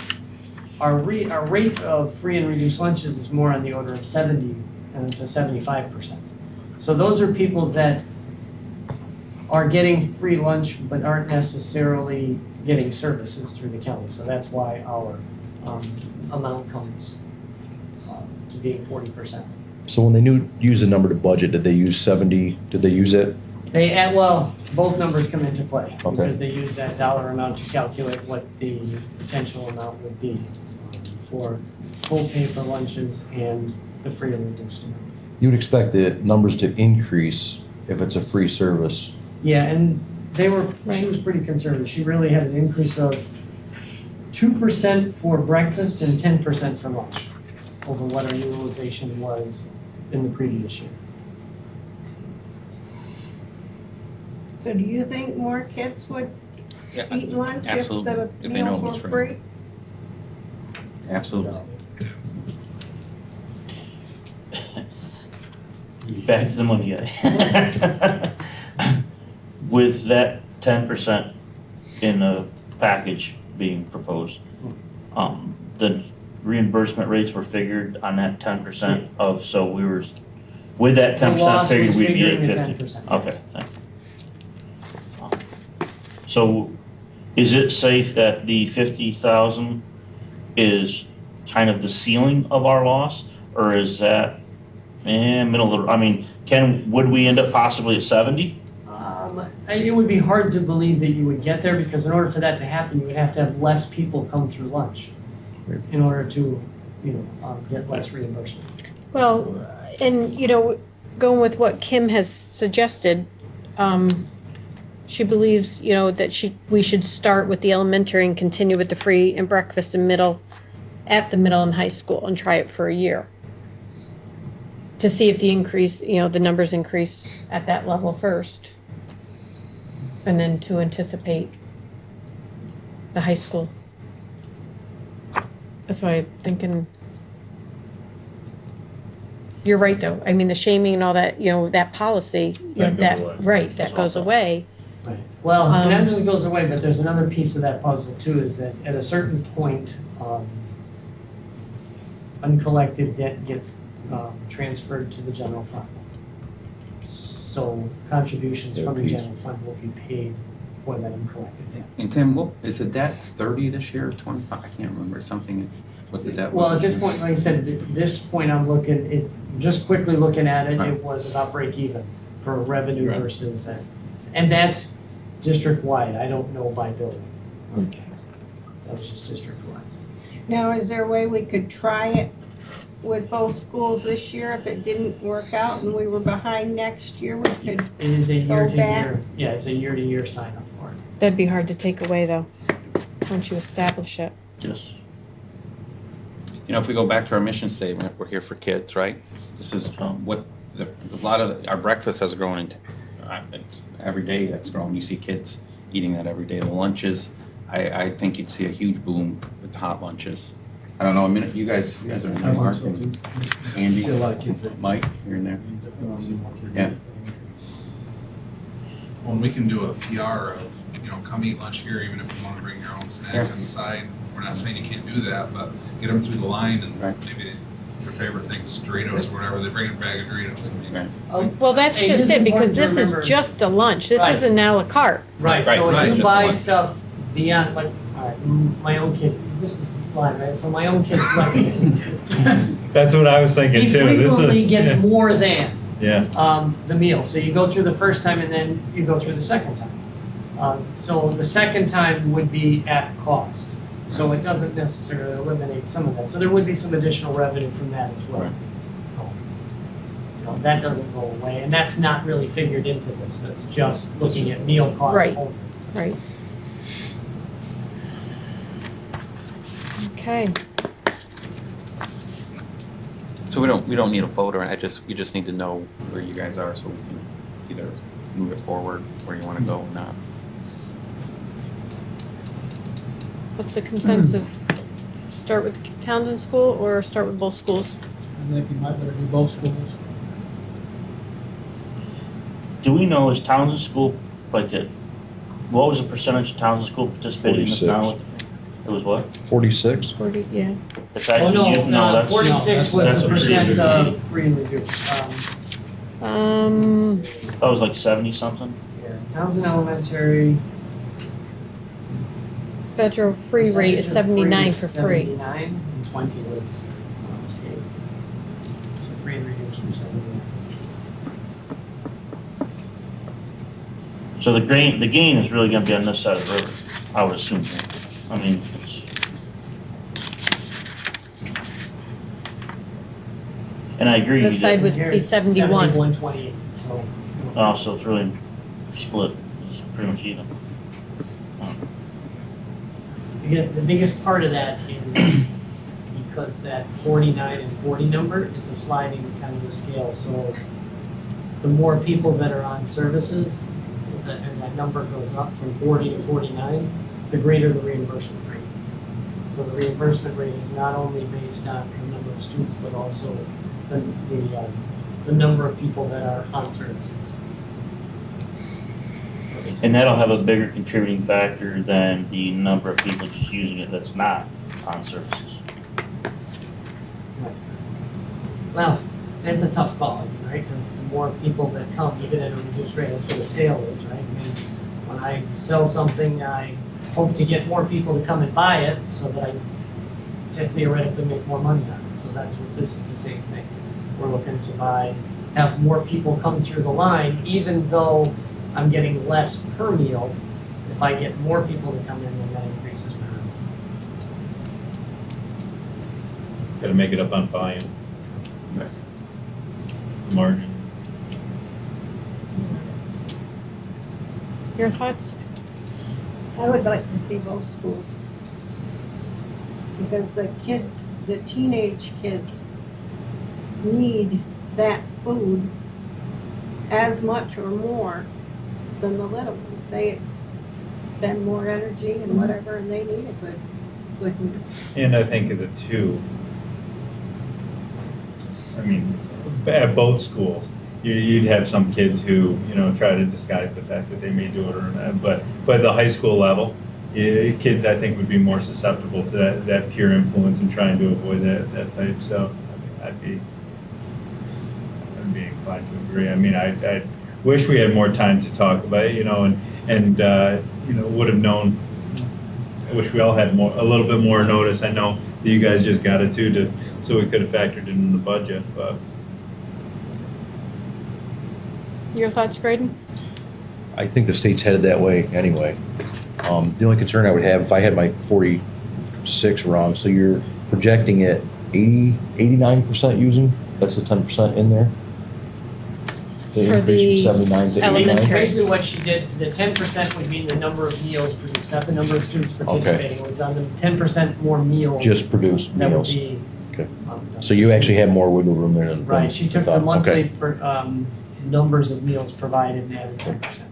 Our rate of free and reduced lunches is more on the order of 70 to 75%. So those are people that are getting free lunch but aren't necessarily getting services through the county. So that's why our amount comes to being 40%. So when they use a number to budget, did they use 70? Did they use it? They add, well, both numbers come into play Okay. because they use that dollar amount to calculate what the potential amount would be for full pay for lunches and the free and reduced amount. You would expect the numbers to increase if it's a free service. Yeah, and she Right. was pretty conservative. She really had an increase of 2% for breakfast and 10% for lunch over what our utilization was in the previous year. So do you think more kids would Yeah, eat lunch if absolutely. the If they know it meals was were free. free? Absolutely. back to the money guy. With that 10% in the package being proposed, the reimbursement rates were figured on that 10% of, so we were, with that The 10% loss figured, was we'd be figuring at the 50. 10%, Okay, yes. thank you. So is it safe that the 50,000 is kind of the ceiling of our loss, or is that middle of the, I mean, would we end up possibly at 70? It would be hard to believe that you would get there because in order for that to happen, you would have to have less people come through lunch in order to, get less reimbursement. Well, and, going with what Kim has suggested, she believes, you know, that we should start with the elementary and continue with the free and breakfast and at the middle and high school and try it for a year to see if the increase, you know, the numbers increase at that level first, and then to anticipate the high school. That's why I'm thinking. You're right, though. I mean, the shaming and all that, you know, that policy, you know, That goes away. right, that goes away. Right. Well, and that really goes away, but there's another piece of that puzzle too, is that at a certain point, uncollected debt gets transferred to the general fund. So contributions from the general fund will be paid for that uncollected debt. And Tim, what, is the debt 30 this year or 25? I can't remember, something, what the debt was. Well, at this point, like I said, at this point, I'm looking, just quickly looking at it, Right. it was about break even for revenue versus that. And that's district-wide, I don't know by building. Okay. That was just district-wide. Now, is there a way we could try it with both schools this year? If it didn't work out and we were behind next year, we could It is a go year-to-year, back? yeah, it's a year-to-year sign-up for it. That'd be hard to take away, though, once you establish it. Yes. You know, if we go back to our mission statement, we're here for kids, right? This is what, a lot of, our breakfast has grown into, it's every day that's grown. You see kids eating that every day. The lunches, I think you'd see a huge boom with the hot lunches. I don't know, I mean, you guys are in there, Mark and Andy, See a lot of kids there. Mike, you're in there. Yeah. Well, and we can do a PR of, you know, come eat lunch here, even if you want to bring your own snack Yeah. on the side. We're not saying you can't do that, but get them through the line and Right. maybe their favorite thing is Doritos or whatever. They bring a bag of Doritos. I mean, Right. Well, that's It just is it, because important to this remember- is just a lunch. This Right. isn't a la carte. Right, Right, so right, if you just buy one. stuff beyond, like, all right, my own kid, this is blind, right? So my own kid likes it. That's what I was thinking He too. frequently gets yeah. more than Yeah. the meal. So you go through the first time and then you go through the second time. So the second time would be at cost. So it doesn't necessarily eliminate some of that. So there would be some additional revenue from that as well. Right. You know, that doesn't go away, and that's not really figured into this. That's just looking at meal costs Right. only. Right. Okay. So we don't need a vote, or we just need to know where you guys are so we can either move it forward where you want to go or not. What's the consensus? Start with Townsend School or start with both schools? I think you might better do both schools. Do we know, is Townsend School, like, what was the percentage of Townsend School participating in this now? It was what? 46? 40, yeah. It's Oh, actually, no, no, that's. 46 was that's the what percent it is. of free and reduced. That was like 70 something? Yeah, Townsend Elementary. Federal free rate is percentage of 79 for is free. 79, and 20 was paid. So free and reduced was 79. So the gain is really gonna be on this side of the river, I would assume. I mean, and I agree. This side was Here be it's 71. 71.28, so. Oh, so it's really split, it's pretty much even. Again, the biggest part of that is because that 49 and 40 number is a sliding kind of a scale. So the more people that are on services, and that number goes up from 40 to 49, the greater the reimbursement rate. So the reimbursement rate is not only based on the number of students, but also the number of people that are on services. And that'll have a bigger contributing factor than the number of people just using it that's not on services. Well, that's a tough call, right? Because the more people that come, even at a reduced rate, that's what a sale is, right? I mean, when I sell something, I hope to get more people to come and buy it so that I theoretically make more money on it. So that's what this is, the same thing. We're looking to have more people come through the line, even though I'm getting less per meal. If I get more people to come in, then that increases my revenue. Got to make it up on volume. Margin. Your thoughts? I would like to see both schools. Because the kids, the teenage kids need that food as much or more than the little ones. They expend more energy and whatever, and they need a good meal. And I think of the two, I mean, at both schools, you'd have some kids who, try to disguise the fact that they may do it or not, but the high school level, kids I think would be more susceptible to that peer influence and trying to avoid that type. So I mean, I'd be inclined to agree. I mean, I wish we had more time to talk about it, and would have known. I wish we all had a little bit more notice. I know that you guys just got it too, so we could have factored it in the budget, but. Your thoughts, Braden? I think the state's headed that way anyway. The only concern I would have, if I had my 46 wrong, so you're projecting it 89% using, that's the 10% in there? The For increase the from 79 to 89? elementary. Basically what she did, the 10% would be the number of meals produced, not the number of students participating. It was on the 10% more meals. Just produced That would meals. be. Okay. So you actually have more wiggle room there than Right, she took the thought. monthly Okay. numbers of meals provided and added 10%.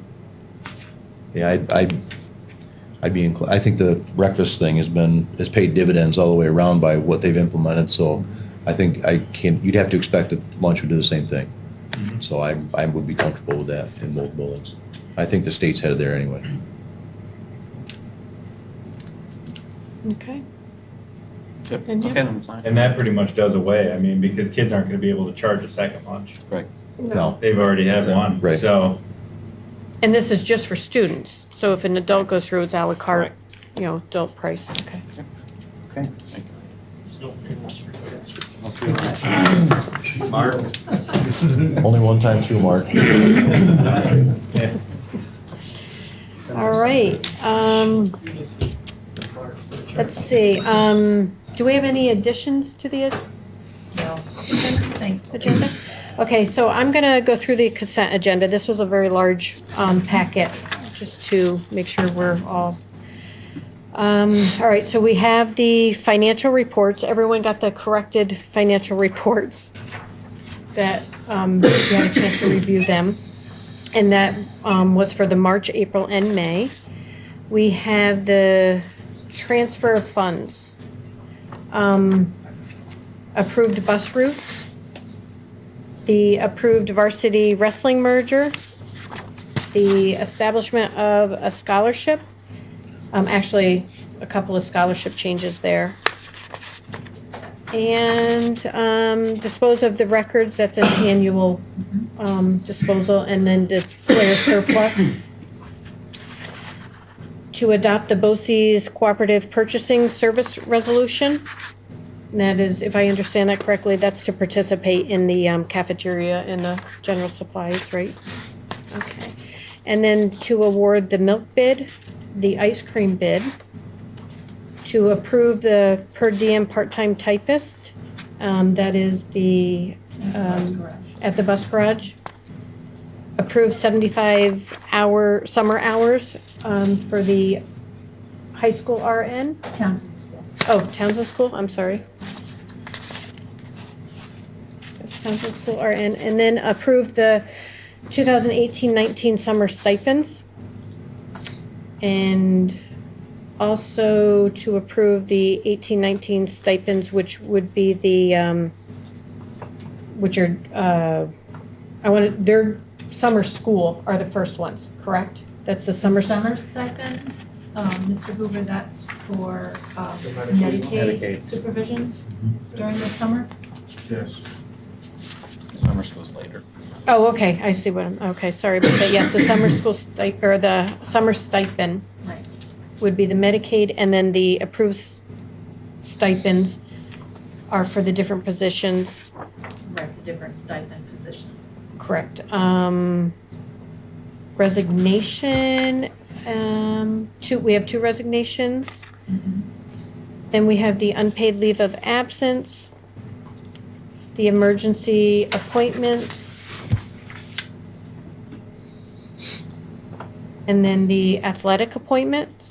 Yeah, I'd be inclined. I think the breakfast thing has paid dividends all the way around by what they've implemented. So I think you'd have to expect that lunch would do the same thing. Mm-hmm. So I would be comfortable with that in both buildings. I think the state's headed there anyway. Okay. Yep. And you? Okay, then, fine. And that pretty much does away, I mean, because kids aren't gonna be able to charge a second lunch. Right. No. They've already had one, Right. so. And this is just for students, so if an adult goes through, it's à la carte, adult price, okay. Okay, thank you. Mark? Only one time through, Mark. Yeah. All right, let's see, do we have any additions to the agenda? Okay, so I'm gonna go through the consent agenda. This was a very large packet, just to make sure we're all right, so we have the financial reports. Everyone got the corrected financial reports that you had a chance to review them. And that was for the March, April, and May. We have the transfer of funds, approved bus routes, the approved varsity wrestling merger, the establishment of a scholarship, actually a couple of scholarship changes there, and dispose of the records, that's an annual disposal, and then declare surplus. To adopt the BOCES Cooperative Purchasing Service Resolution. And that is, if I understand that correctly, that's to participate in the cafeteria and the general supplies, right? Okay. And then to award the milk bid, the ice cream bid, to approve the per diem part-time typist, that is the, at the bus garage. Approve 75-hour summer hours for the high school RN. Townsend School. Oh, Townsend School, I'm sorry. That's Townsend School RN. And then approve the 2018-19 summer stipends. And also to approve the 18-19 stipends, which would be the, which are, their summer school are the first ones, correct? That's the summer. Summer stipend, Mr. Hoover, that's for Medicaid. Medicaid supervision during the summer? Yes. Summer school's later. Oh, okay, I see okay, sorry about that. Yes, the summer school or the summer stipend Right. would be the Medicaid, and then the approved stipends are for the different positions. Right, the different stipend positions. Correct. Resignation, we have 2 resignations. Mm-hmm. Then we have the unpaid leave of absence, the emergency appointments, And then the athletic appointment,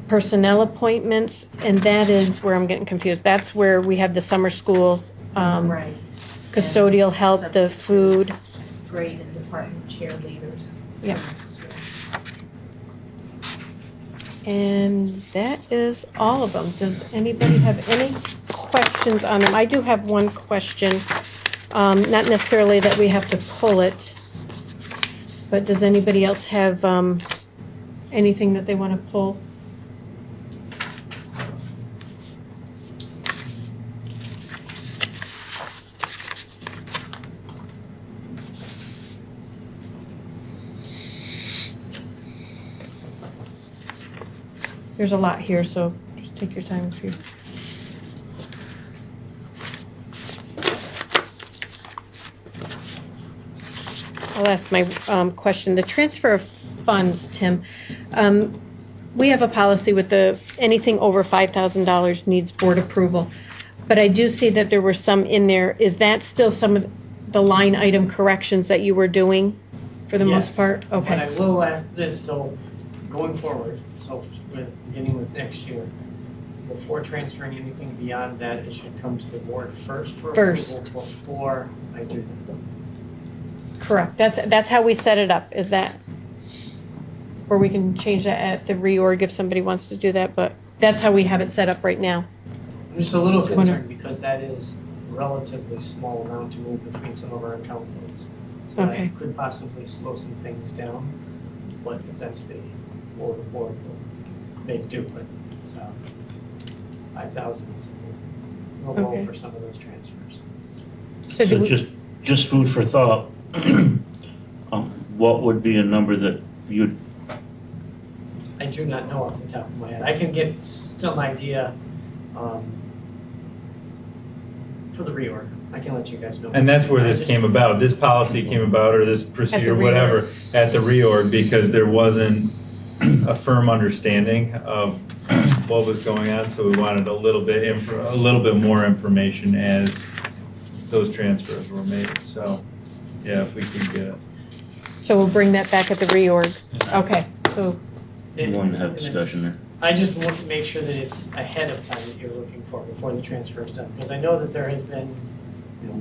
personnel appointments, and that is where I'm getting confused. That's where we have the summer school, Right. custodial And help, the food. Grade and department cheerleaders. Yep. And that is all of them. Does anybody have any questions on them? I do have one question, not necessarily that we have to pull it, but does anybody else have anything that they want to pull? There's a lot here, so just take your time if you. I'll ask my question. The transfer of funds, Tim. We have a policy with anything over $5,000 needs board approval. But I do see that there were some in there. Is that still some of the line item corrections that you were doing for the most part? But I Okay. will ask this, so going forward, so beginning with next year, before transferring anything beyond that, it should come to the board first for First. approval before I do that. Correct. That's how we set it up. Is that? Or we can change that at the reorg if somebody wants to do that, but that's how we have it set up right now. I'm just a little concerned because that is a relatively small amount to move between some of our account codes. So Okay. that could possibly slow some things down, but if that's the will of the board, will make do, but it's 5,000 is a little low Okay. for some of those transfers. So do So we, just food for thought. What would be a number that you'd, I do not know off the top of my head. I can get still an idea for the reorg. I can let you guys know. And that's where this came about. This policy came about, or this procedure, reorg. whatever, at the reorg, because there wasn't a firm understanding of what was going on, so we wanted a little bit more information as those transfers were made. So, yeah, if we could get it. so we'll bring that back at the reorg. Okay, so, you want to have discussion there? I just want to make sure that it's ahead of time that you're looking for before the transfer is done. Because I know that there has been,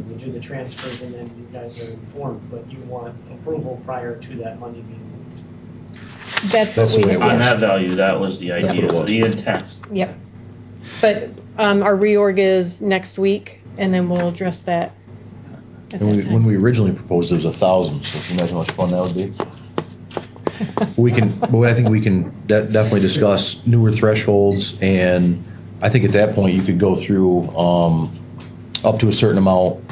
we do the transfers and then you guys are informed, but you want approval prior to that money being moved. that's That's what the we, way it On works. that value, that was the That's what idea, it was. the intent. yep. But our reorg is next week, and then we'll address that at And that when time. we originally proposed, it was 1,000, so can you imagine how much fun that would be? But I think we can definitely discuss newer thresholds, and I think at that point, you could go through, up to a certain amount,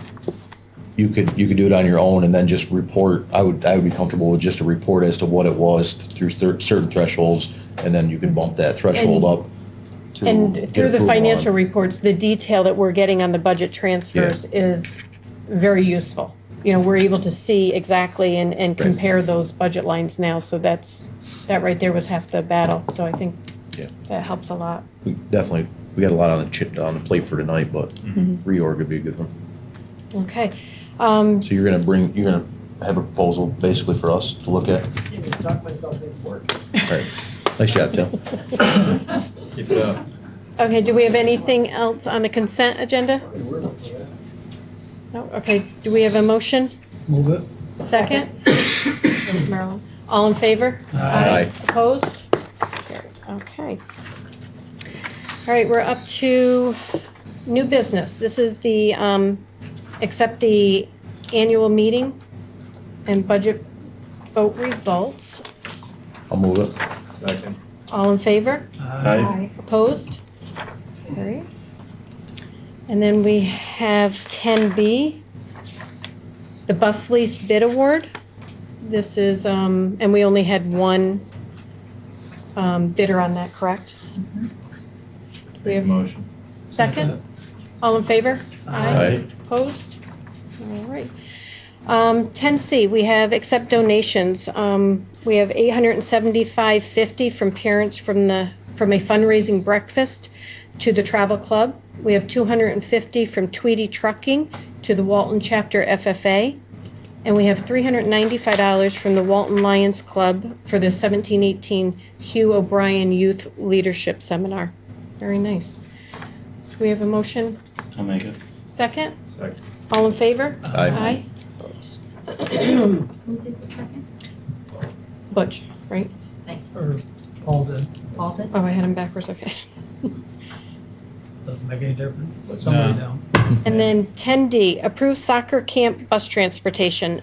you could do it on your own and then just report. I would be comfortable with just a report as to what it was through certain thresholds, and then you could bump that threshold up to And get through the approval financial on. reports, the detail that we're getting on the budget transfers is very useful. We're able to see exactly and compare those budget lines now, so that right there was half the battle. So I think Yeah. that helps a lot. We got a lot on the plate for tonight, but reorg would be a good one. Okay. So you're gonna have a proposal basically for us to look at? You can talk myself into work. All right. Nice job, Tim. Keep it up. Okay, do we have anything else on the consent agenda? No, okay, do we have a motion? Move it. Second? Marilyn. All in favor? Aye. Opposed? Carried. Okay. All right, we're up to new business. This is the, accept the annual meeting and budget vote results. I'll move it. Second. All in favor? Aye. Opposed? Carried. And then we have 10B, the bus lease bid award. This is, and we only had one bidder on that, correct? We have Motion. second? All in favor? Aye. Opposed? All right. 10C, we have accept donations. We have $875.50 from parents from a fundraising breakfast to the travel club. We have $250 from Tweedy Trucking to the Walton Chapter FFA. And we have $395 from the Walton Lions Club for the 17-18 Hugh O'Brien Youth Leadership Seminar. Very nice. Do we have a motion? I'll make it. Second? Second. All in favor? Aye. Who did the second? Butch, right? Thank you. Or Paul did, Paul did? Oh, I had him backwards, okay. doesn't make any difference, put somebody No. down. And then 10D, approve soccer camp bus transportation.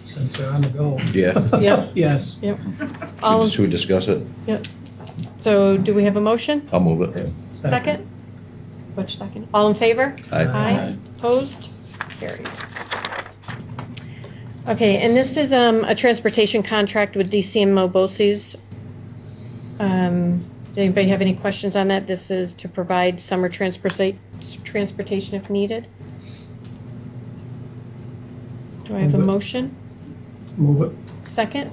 Since they're on the go. Yeah. Yep. Yes. All, Should we discuss it? so do we have a motion? I'll move it. Second? Butch, second. All in favor? Aye. Aye. Opposed? Carried. Okay, and this is a transportation contract with DCMO BOCES. Does anybody have any questions on that? This is to provide summer transportation if needed. Do I have a Move it. motion? Move it. Second?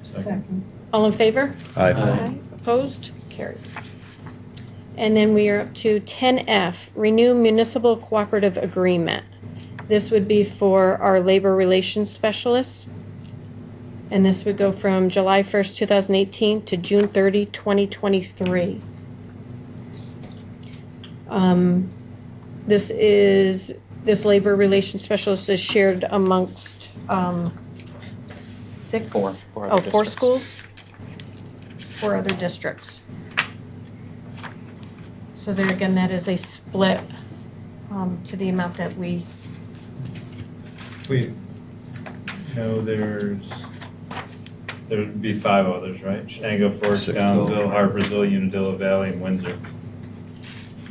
Second. All in favor? Aye. Opposed? Carried. And then we are up to 10F, renew municipal cooperative agreement. This would be for our labor relations specialists. And this would go from July 1st, 2018 to June 30, 2023. This labor relations specialist is shared amongst six? Four other Oh, 4 districts. schools? 4 other districts. So there again, that is a split to the amount that we, there'd be 5 others, right? Shenango, Forest, Six Downsville, total. Harpersville, Unadilla Valley, and Windsor.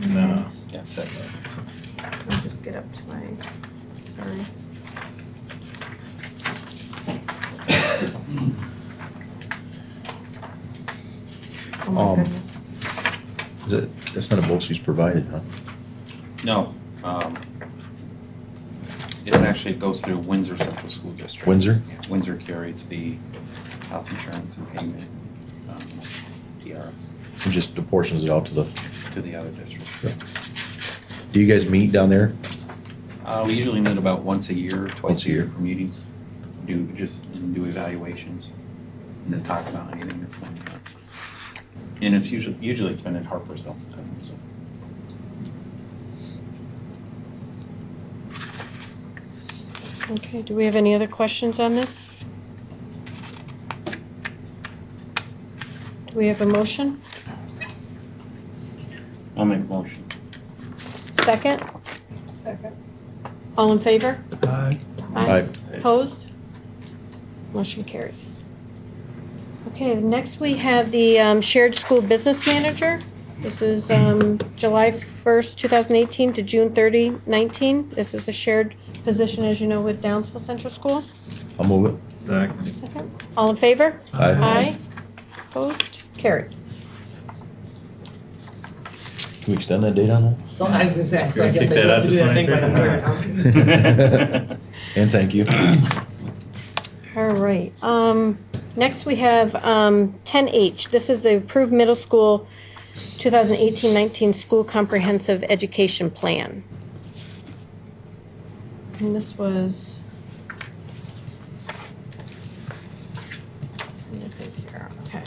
And then us. Yeah, 6. let me just get up to my, sorry. Oh my Um, goodness. That's not a BOCES provided, huh? No, it actually goes through Windsor Central School District. Windsor? Windsor carries the health insurance and payment, PRS, And just apportions it out to the, to the other districts. do you guys meet down there? We usually meet about once a year, twice Once a a year year. for meetings, do evaluations, and then talk about anything that's going on. And it's usually it's been in Harpersville. So. Okay, do we have any other questions on this? Do we have a motion? I'll make a motion. Second? Second. All in favor? Aye. Aye. Opposed? Motion carried. Okay, next we have the shared school business manager. This is July 1st, 2018 to June 30, 19. This is a shared position, as you know, with Downsville Central School. I'll move it. Second. Second. All in favor? Aye. Aye. Opposed? Carried. Can we extend that date on So I was gonna say, so I Okay, guess take I that have out to to do that thing by the 23rd. third, huh? that? And thank you. All right. Next we have 10H. This is the approved middle school 2018-19 school comprehensive education plan. And this was, let me think here. Okay.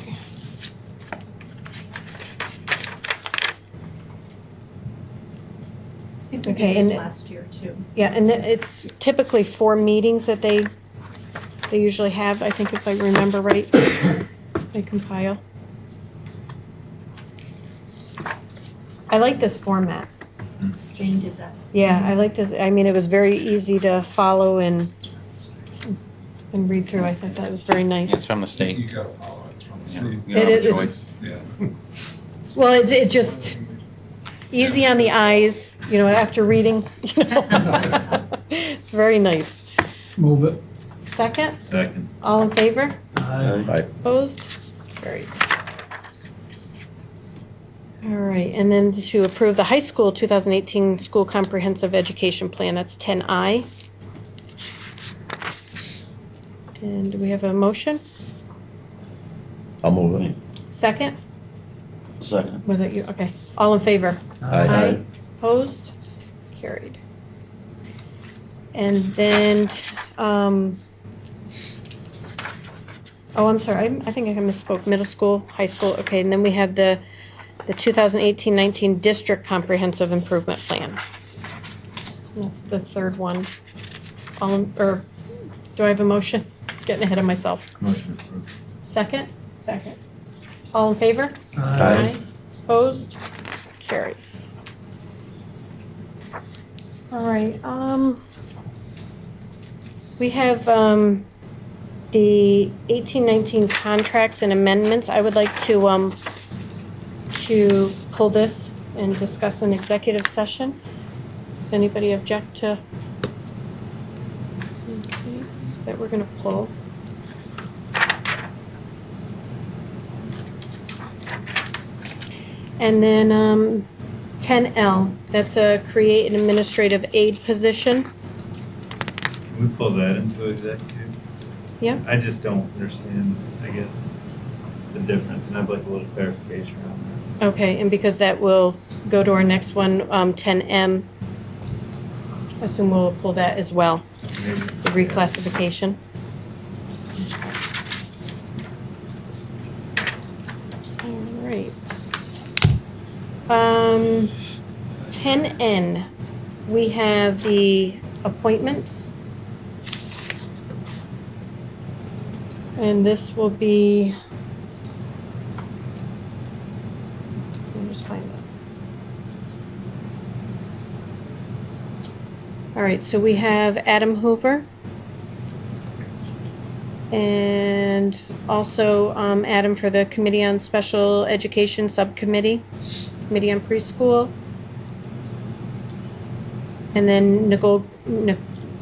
I think we Okay, did and- this last year too. Yeah, and it's typically 4 meetings that they usually have, I think if I remember right, they compile. I like this format. Jane did that. Yeah, I like this. I mean, it was very easy to follow and read through. I thought that was very It's nice. from the You state. gotta follow it, it's from the Yeah, state. you don't have It a is- choice. Yeah. Well, it just easy on the eyes, after reading, It's very nice. Move it. Second, Second. all in favor? Aye. Aye. Opposed? Carried. All right, and then to approve the high school 2018 school comprehensive education plan, that's 10I. And do we have a motion? I'll move it. Second? Second. Was it you? Okay. All in favor? Aye. Opposed? Carried. And then, oh, I'm sorry, I think I misspoke, middle school, high school, okay, and then we have the 2018-19 District Comprehensive Improvement Plan. That's the third one. Or, do I have a motion? Getting ahead of myself. Motion approved. Second? Second. All in favor? Aye. Opposed? Carried. All right, we have, the 18-19 contracts and amendments. I would like to pull this and discuss an executive session. Does anybody object to? Okay, so that we're gonna pull. And then 10L, that's a create an administrative aid position. Can we pull that into executive? Yeah. I just don't understand, I guess, the difference, and I'd like a little clarification on that. Okay, and because that will go to our next one, 10M, I assume we'll pull that as well, Maybe. the reclassification. All right. 10N, we have the appointments. And this will be, let me just find it. All right, so we have Adam Hoover. And also Adam for the Committee on Special Education Subcommittee, Committee on Preschool. And then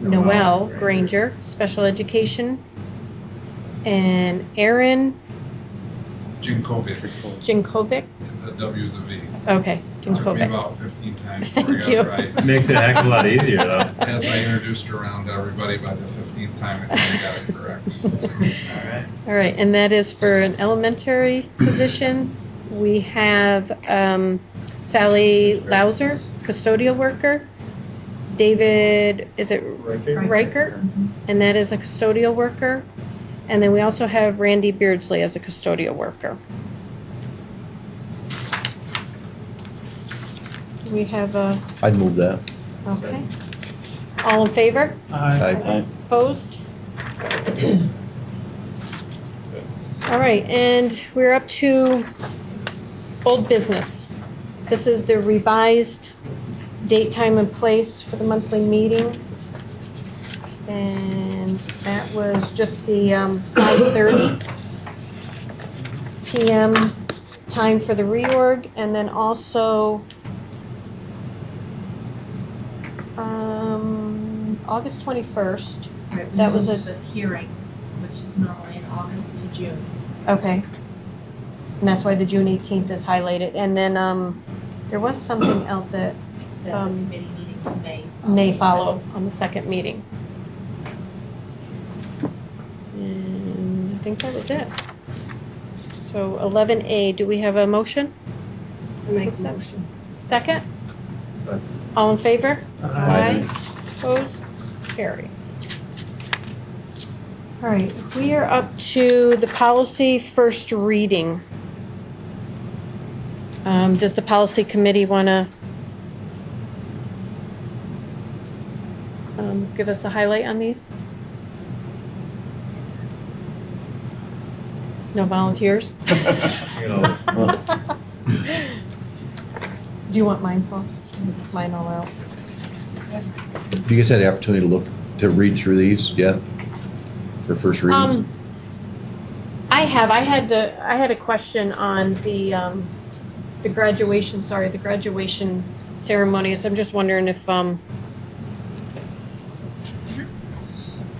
Noel Granger, Special Education. And Aaron Jinkovic. The W is a V. Okay, Took me Jinkovic. about 15 times Thank before I got you. it right. Makes it a heck of a lot easier, though. As I introduced her around to everybody, by the 15th time, I think I got it correct. All right. All right, and that is for an elementary position. We have Sally Lauser, custodial worker. David, is it Riker? And that is a custodial worker. And then we also have Randy Beardsley as a custodial worker. We have a, I'd move that. okay. All in favor? Aye. Opposed? All right, and we're up to old business. This is the revised date, time, and place for the monthly meeting. And that was just the 5:30 p.m. time for the reorg, and then also August 21st. Right, we That was moved a- the hearing, which is normally in August to June. Okay. And that's why the June 18th is highlighted. And then there was something else that The committee meetings may follow on the second meeting. And I think that was it. So 11A, do we have a motion? Make a motion. Second? So, All in favor? Aye. Opposed? Carry. All right, we are up to the policy first reading. Does the policy committee want to give us a highlight on these? No volunteers? you know, Do you want mine, Paul? Mine all out. Have you guys had the opportunity to read through these yet? For first readings? I have. I had a question on the graduation. Sorry, the graduation ceremonies. I'm just wondering if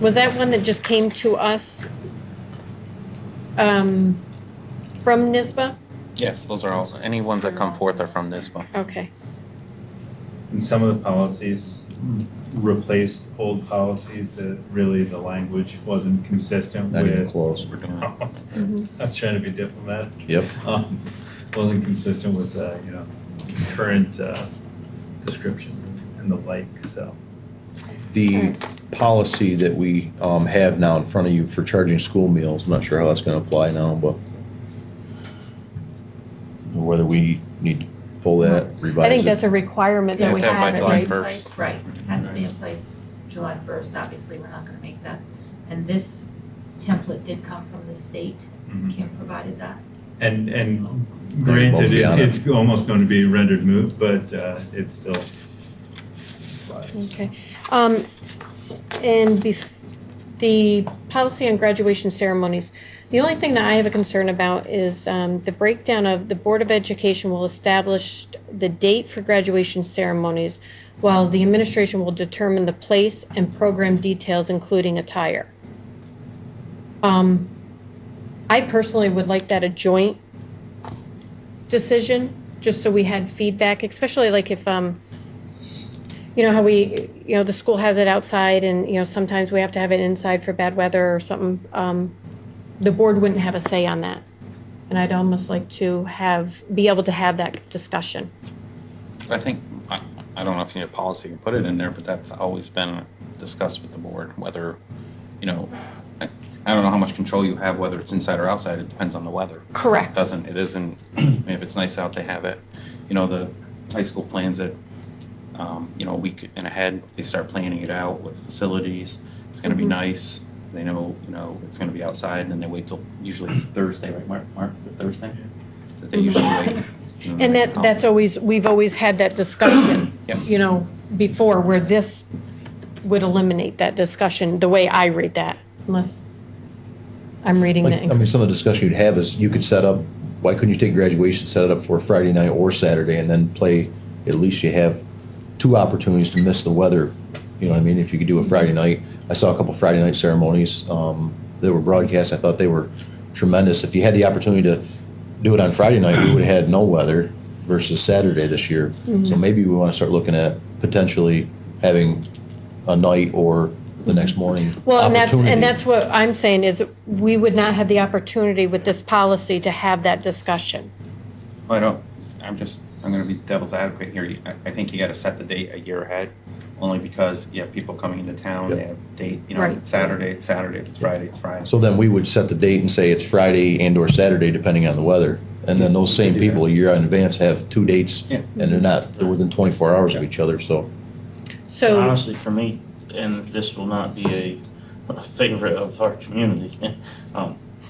was that one that just came to us from NISBA? Yes, those are all, any ones that come forth are from Nismo. Okay. and some of the policies replaced old policies that really the language wasn't consistent Not even with. close. I was trying to be diplomatic. Yep. Wasn't consistent with, current description and the like, so. The policy that we have now in front of you for charging school meals, I'm not sure how that's going to apply now, but whether we need to pull that, revise I think it. that's a requirement that we Yeah, by have it, July right? 1st. Right, has to be in place July 1st, obviously, we're not gonna make that. And this template did come from the state, Mhm. Kim provided that. And Above granted, and beyond it's almost going to be rendered moot, but it's still. Okay. And the policy on graduation ceremonies, the only thing that I have a concern about is the breakdown of the Board of Education will establish the date for graduation ceremonies, while the administration will determine the place and program details, including attire. I personally would like that a joint decision, just so we had feedback, especially like if, you know, how the school has it outside and, sometimes we have to have it inside for bad weather or something. The board wouldn't have a say on that. And I'd almost like to be able to have that discussion. I think, I don't know if you need a policy to put it in there, but that's always been discussed with the board, whether, I don't know how much control you have, whether it's inside or outside, it depends on the weather. Correct. It isn't, if it's nice out, they have it. The high school plans it, a week and ahead, they start planning it out with facilities. It's gonna be nice, they know, it's gonna be outside, and then they wait till, usually it's Thursday, right, Mark, is it Thursday? That they usually wait. And we've always had that discussion, Yep. Before, where this would eliminate that discussion, the way I read that, unless I'm reading that. Some of the discussion you'd have is you could set up, why couldn't you take graduation, set it up for Friday night or Saturday, and then play, at least you have 2 opportunities to miss the weather. You know what I mean? If you could do a Friday night. I saw a couple Friday night ceremonies that were broadcast. I thought they were tremendous. If you had the opportunity to do it on Friday night, we would have had no weather versus Saturday this year. So maybe we want to start looking at potentially having a night or the next morning opportunity. and that's what I'm saying is we would not have the opportunity with this policy to have that discussion. I'm going to be devil's advocate here. I think you got to set the date a year ahead, only because you have people coming into town, they have date, Right. if it's Saturday, it's Saturday, if it's Friday, it's Friday. So then we would set the date and say it's Friday and or Saturday, depending on the weather. And then those same people a year in advance have 2 dates, Yeah. and they're within 24 hours of each other, so. So, Honestly, for me, and this will not be a favorite of our community,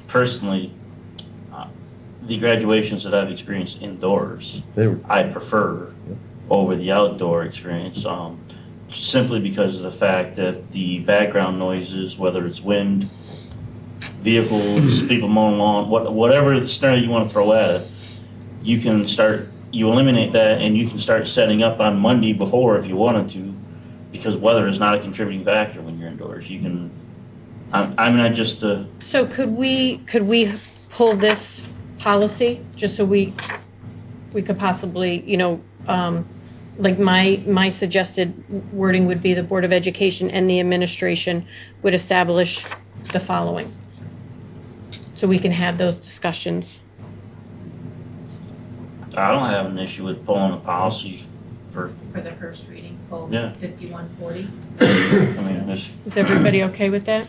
personally, the graduations that I've experienced indoors, I prefer over the outdoor experience, simply because of the fact that the background noises, whether it's wind, vehicles, people mowing lawn, whatever the scenario you want to throw at it, you eliminate that, and you can start setting up on Monday before if you wanted to, because weather is not a contributing factor when you're indoors. You can, so could we pull this policy just so we could possibly, like my suggested wording would be the Board of Education and the administration would establish the following, so we can have those discussions. I don't have an issue with pulling a policy for the first reading, pull Yeah. 5140. Is everybody okay with that?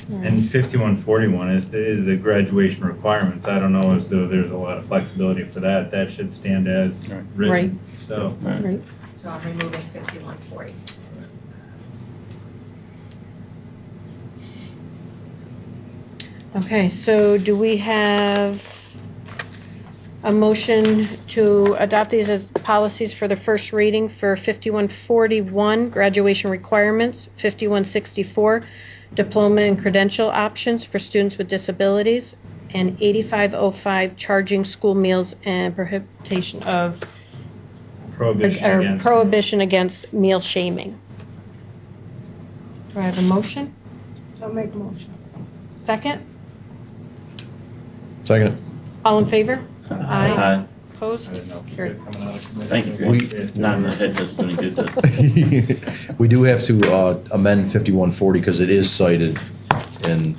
And 5141 is the graduation requirements. I don't know as though there's a lot of flexibility for that. That should stand as written. Right. So. Right. So I'm removing 5140. Okay, so do we have a motion to adopt these as policies for the first reading for 5141, graduation requirements, 5164, diploma and credential options for students with disabilities, and 8505, charging school meals and prohibition against meal shaming? Do I have a motion? So make a motion. Second? Second. All in favor? Aye. Opposed? Carried. Thank you. Not in the head doesn't do any good. We do have to amend 5140 because it is cited in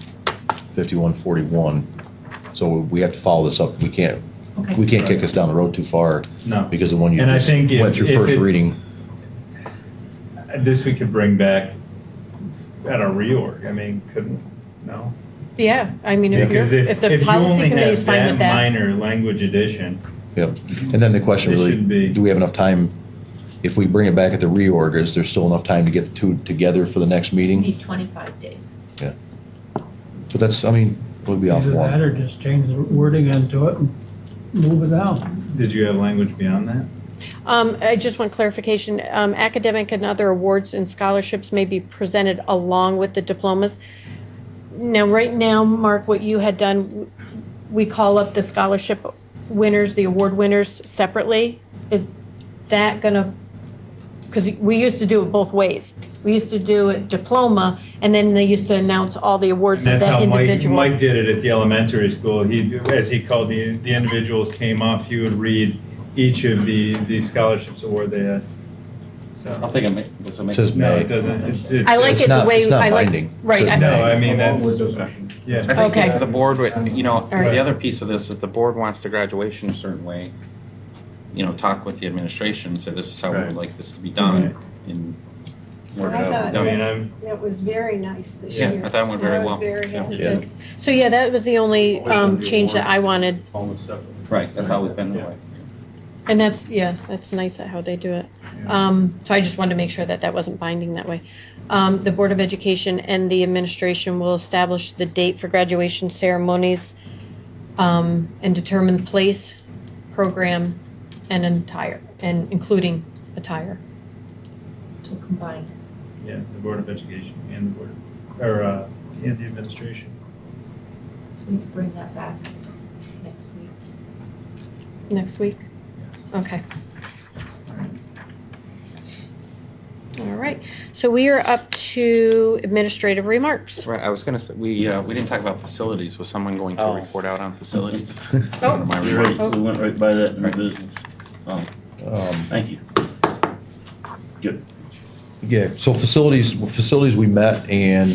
5141. So we have to follow this up. We can't kick us down the road too far. No. Because the one you And I just think went through if first it- reading. this we could bring back at a reorg. I mean, couldn't, no? Yeah, I mean, if Because if the policy committee is fine with that. minor language addition, Yep. And then the question It really, shouldn't be. do we have enough time? If we bring it back at the reorg, is there still enough time to get the two together for the next You meeting? need 25 days. But that's, I mean, we'll be off Either that one. or just change the wording into it and move it out. did you have language beyond that? I just want clarification. Academic and other awards and scholarships may be presented along with the diplomas. Now, right now, Mark, what you had done, we call up the scholarship winners, the award winners separately. Is that gonna, because we used to do it both ways. We used to do it diploma, and then they used to announce all the awards And of that's that how individual. Mike did it at the elementary school. He, as he called the individuals came up, he would read each of the scholarships award they had. I So, think does it make? Says no, may. it doesn't. I like It's it the not- way, it's not I like, binding. It right. says I- may. No, I mean, that's, yeah. I think Okay. if the board, you know, right. the other piece of this, if the board wants the graduation a certain way, you know, talk with the administration and say, this is how we would Right. like this to be done, Right. and work it I out. thought I mean, that was very nice this Yeah, year. I thought it went very well. I was very happy. Yeah. So yeah, that was the only change that I wanted, Right, that's always been the way. and that's, yeah, that's nice at how they do it. So I just wanted to make sure that that wasn't binding that way. The Board of Education and the administration will establish the date for graduation ceremonies and determine the place, program, and attire, and including attire. So combined. yeah, the Board of Education and the Board, and the administration. So we can bring that back next week. Next week? Okay. All right, so we are up to administrative remarks. Right, I was gonna say, we didn't talk about facilities. Was someone going to report out on facilities? Oh. Am I We right? went right by that in the business. Thank you. Good. Yeah, so facilities we met, and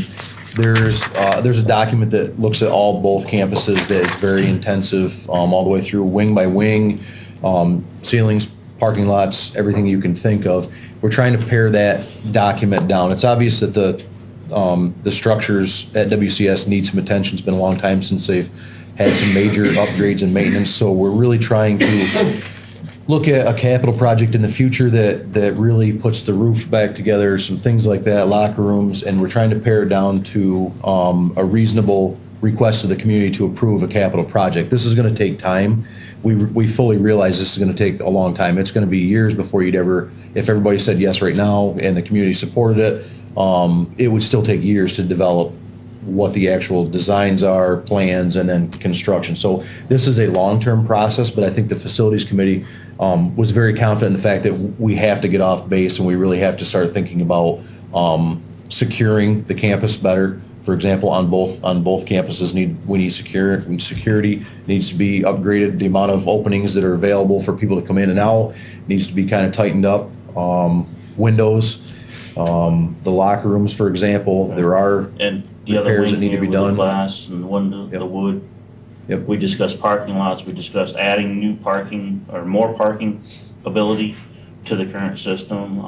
there's a document that looks at both campuses that is very intensive, all the way through wing by wing, ceilings, parking lots, everything you can think of. We're trying to pare that document down. It's obvious that the structures at WCS need some attention. It's been a long time since they've had some major upgrades and maintenance, so we're really trying to look at a capital project in the future that really puts the roof back together, some things like that, locker rooms, and we're trying to pare it down to a reasonable request of the community to approve a capital project. This is going to take time. We fully realize this is going to take a long time. It's going to be years before you'd ever, if everybody said yes right now and the community supported it, it would still take years to develop what the actual designs are, plans, and then construction. So this is a long-term process, but I think the facilities committee was very confident in the fact that we have to get off base and we really have to start thinking about securing the campus better. For example, on both campuses, we need security needs to be upgraded. The amount of openings that are available for people to come in and out needs to be kind of tightened up. Windows, the locker rooms, for example, there are And the other repairs that wing need to here be with the done. glass and the window, Yep. the wood. Yep. We discussed parking lots, we discussed adding new parking or more parking ability to the current system.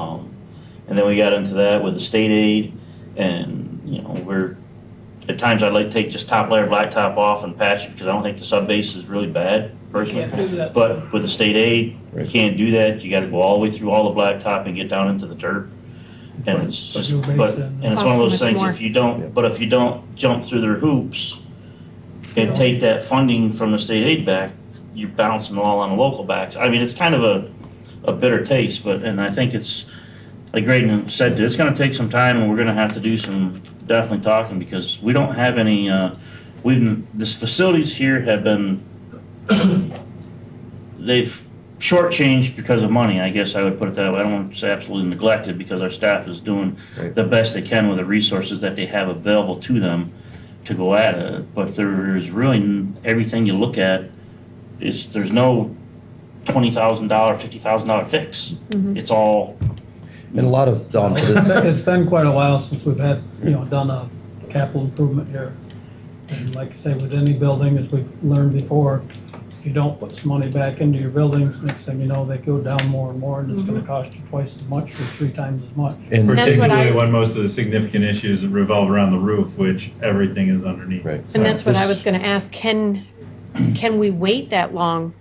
And then we got into that with the state aid, and, you know, at times I'd like to take just top layer blacktop off and patch it, because I don't think the sub base is really bad personally. Can't do that. But with the state aid, Right. you can't do that. You gotta go all the way through all the blacktop and get down into the dirt. And it's just, New base but, then. and it's one of Costs those much things, more. if you don't jump through their hoops and take that funding from the state aid back, you're bouncing all on the local backs. I mean, it's kind of a bitter taste, and I think it's, like Graydon said, it's gonna take some time, and we're gonna have to do some definitely talking, because we don't have any, this facilities here have been, they've shortchanged because of money, I guess I would put it that way. I don't want to say absolutely neglected, because our staff is doing Right. the best they can with the resources that they have available to them to go at it. But there's really, everything you look at, there's no $20,000, $50,000 fix. Mhm. It's all, And a lot of It's been quite a while since we've had, done a capital improvement here. And like I say, with any building, as we've learned before, if you don't put some money back into your buildings, next thing you know, they go down more and more, and it's gonna cost you twice as much for 3 times as much. And That's what Particularly I- when most of the significant issues revolve around the roof, which everything is underneath. Right. And that's what I This- was gonna ask, can we wait that long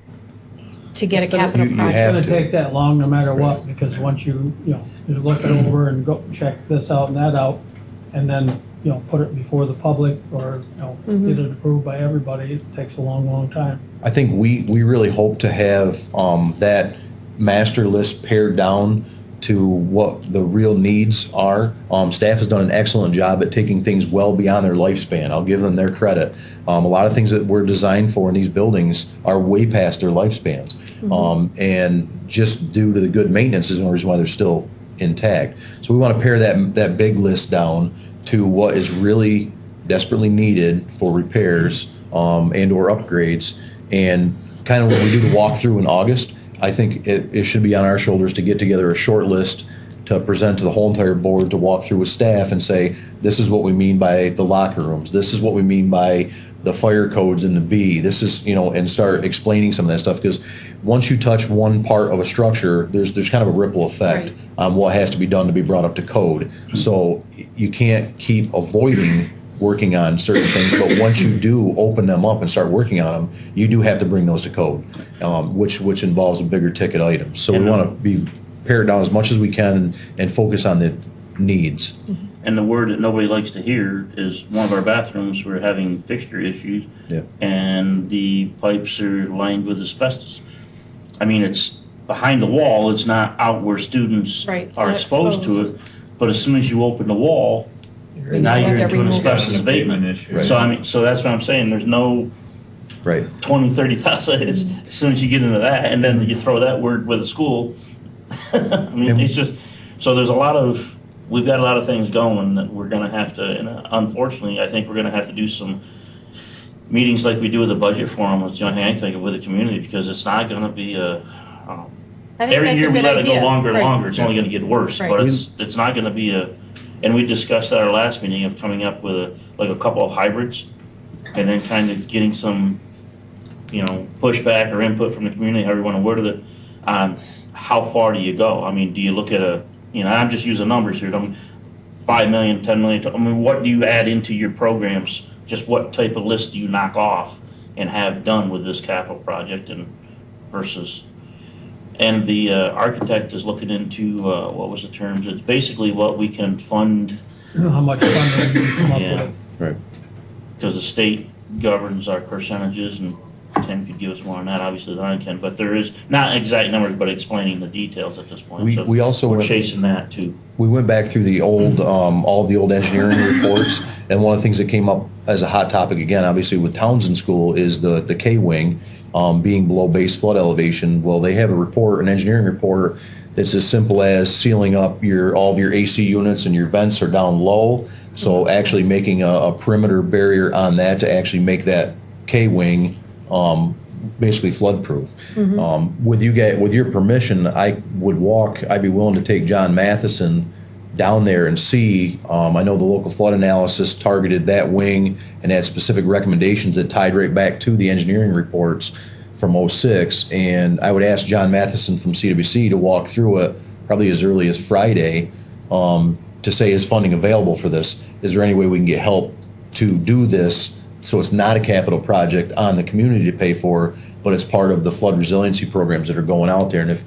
to get a capital You project? have It's to. gonna take that long no matter what, because once you look it over and go check this out and that out, and then, put it before the public or, get it approved by everybody, it takes a long, long time. I think we really hope to have that master list pared down to what the real needs are. Staff has done an excellent job at taking things well beyond their lifespan. I'll give them their credit. A lot of things that were designed for in these buildings are way past their lifespans. And just due to the good maintenance is the only reason why they're still intact. So we want to pare that big list down to what is really desperately needed for repairs and or upgrades. And kind of when we do the walkthrough in August, I think it should be on our shoulders to get together a short list to present to the whole entire board to walk through with staff and say, this is what we mean by the locker rooms. This is what we mean by the fire codes in the B. This is, and start explaining some of that stuff. Because once you touch one part of a structure, there's kind of a ripple effect on what has to be done to be brought up to code. So you can't keep avoiding working on certain things, but once you do open them up and start working on them, you do have to bring those to code, which involves a bigger ticket item. So we want to be pare it down as much as we can and focus on the needs. And the word that nobody likes to hear is one of our bathrooms, we're having fixture issues. Yeah. And the pipes are lined with asbestos. I mean, it's behind the wall, it's not out where students Right, are not exposed to exposed. it. But as soon as you open the wall, now Let you're that into an remove. asbestos abatement. issue. Right. So I mean, so that's what I'm saying, there's no Right. 20, 30,000, as soon as you get into that, and then you throw that word with a school. I mean, it's just, so we've got a lot of things going that we're gonna have to, and unfortunately, I think we're gonna have to do some meetings like we do with the budget forum, it's the only thing I can think of with the community, because it's not gonna be I think every that's a year we good let it go idea. longer and Right. longer, it's only gonna get worse, Right. but it's not gonna be and we discussed at our last meeting of coming up with a couple of hybrids, and then kind of getting some, pushback or input from the community, however you want to word it, on how far do you go? I mean, do you look at I'm just using numbers here, 5 million, 10 million, I mean, what do you add into your programs? Just what type of list do you knock off and have done with this capital project and the architect is looking into, what was the terms? It's basically what we can fund, How much funding you come up Yeah. with. Right. because the state governs our percentages, and Tim could give us more on that, obviously, than I can, but there is, not exact numbers, but explaining the details at this point. So We also we're went- chasing that too. We went back through the old, all of the old engineering reports, and one of the things that came up as a hot topic again, obviously with Townsend School, is the K-wing being below base flood elevation. Well, they have a report, an engineering report, that's as simple as sealing up all of your AC units and your vents are down low. So actually making a perimeter barrier on that to actually make that K-wing basically flood proof. With your permission, I'd be willing to take John Matheson down there and see. I know the local flood analysis targeted that wing and had specific recommendations that tied right back to the engineering reports from '06. And I would ask John Matheson from CWC to walk through it probably as early as Friday to say, is funding available for this? Is there any way we can get help to do this so it's not a capital project on the community to pay for, but it's part of the flood resiliency programs that are going out there? And if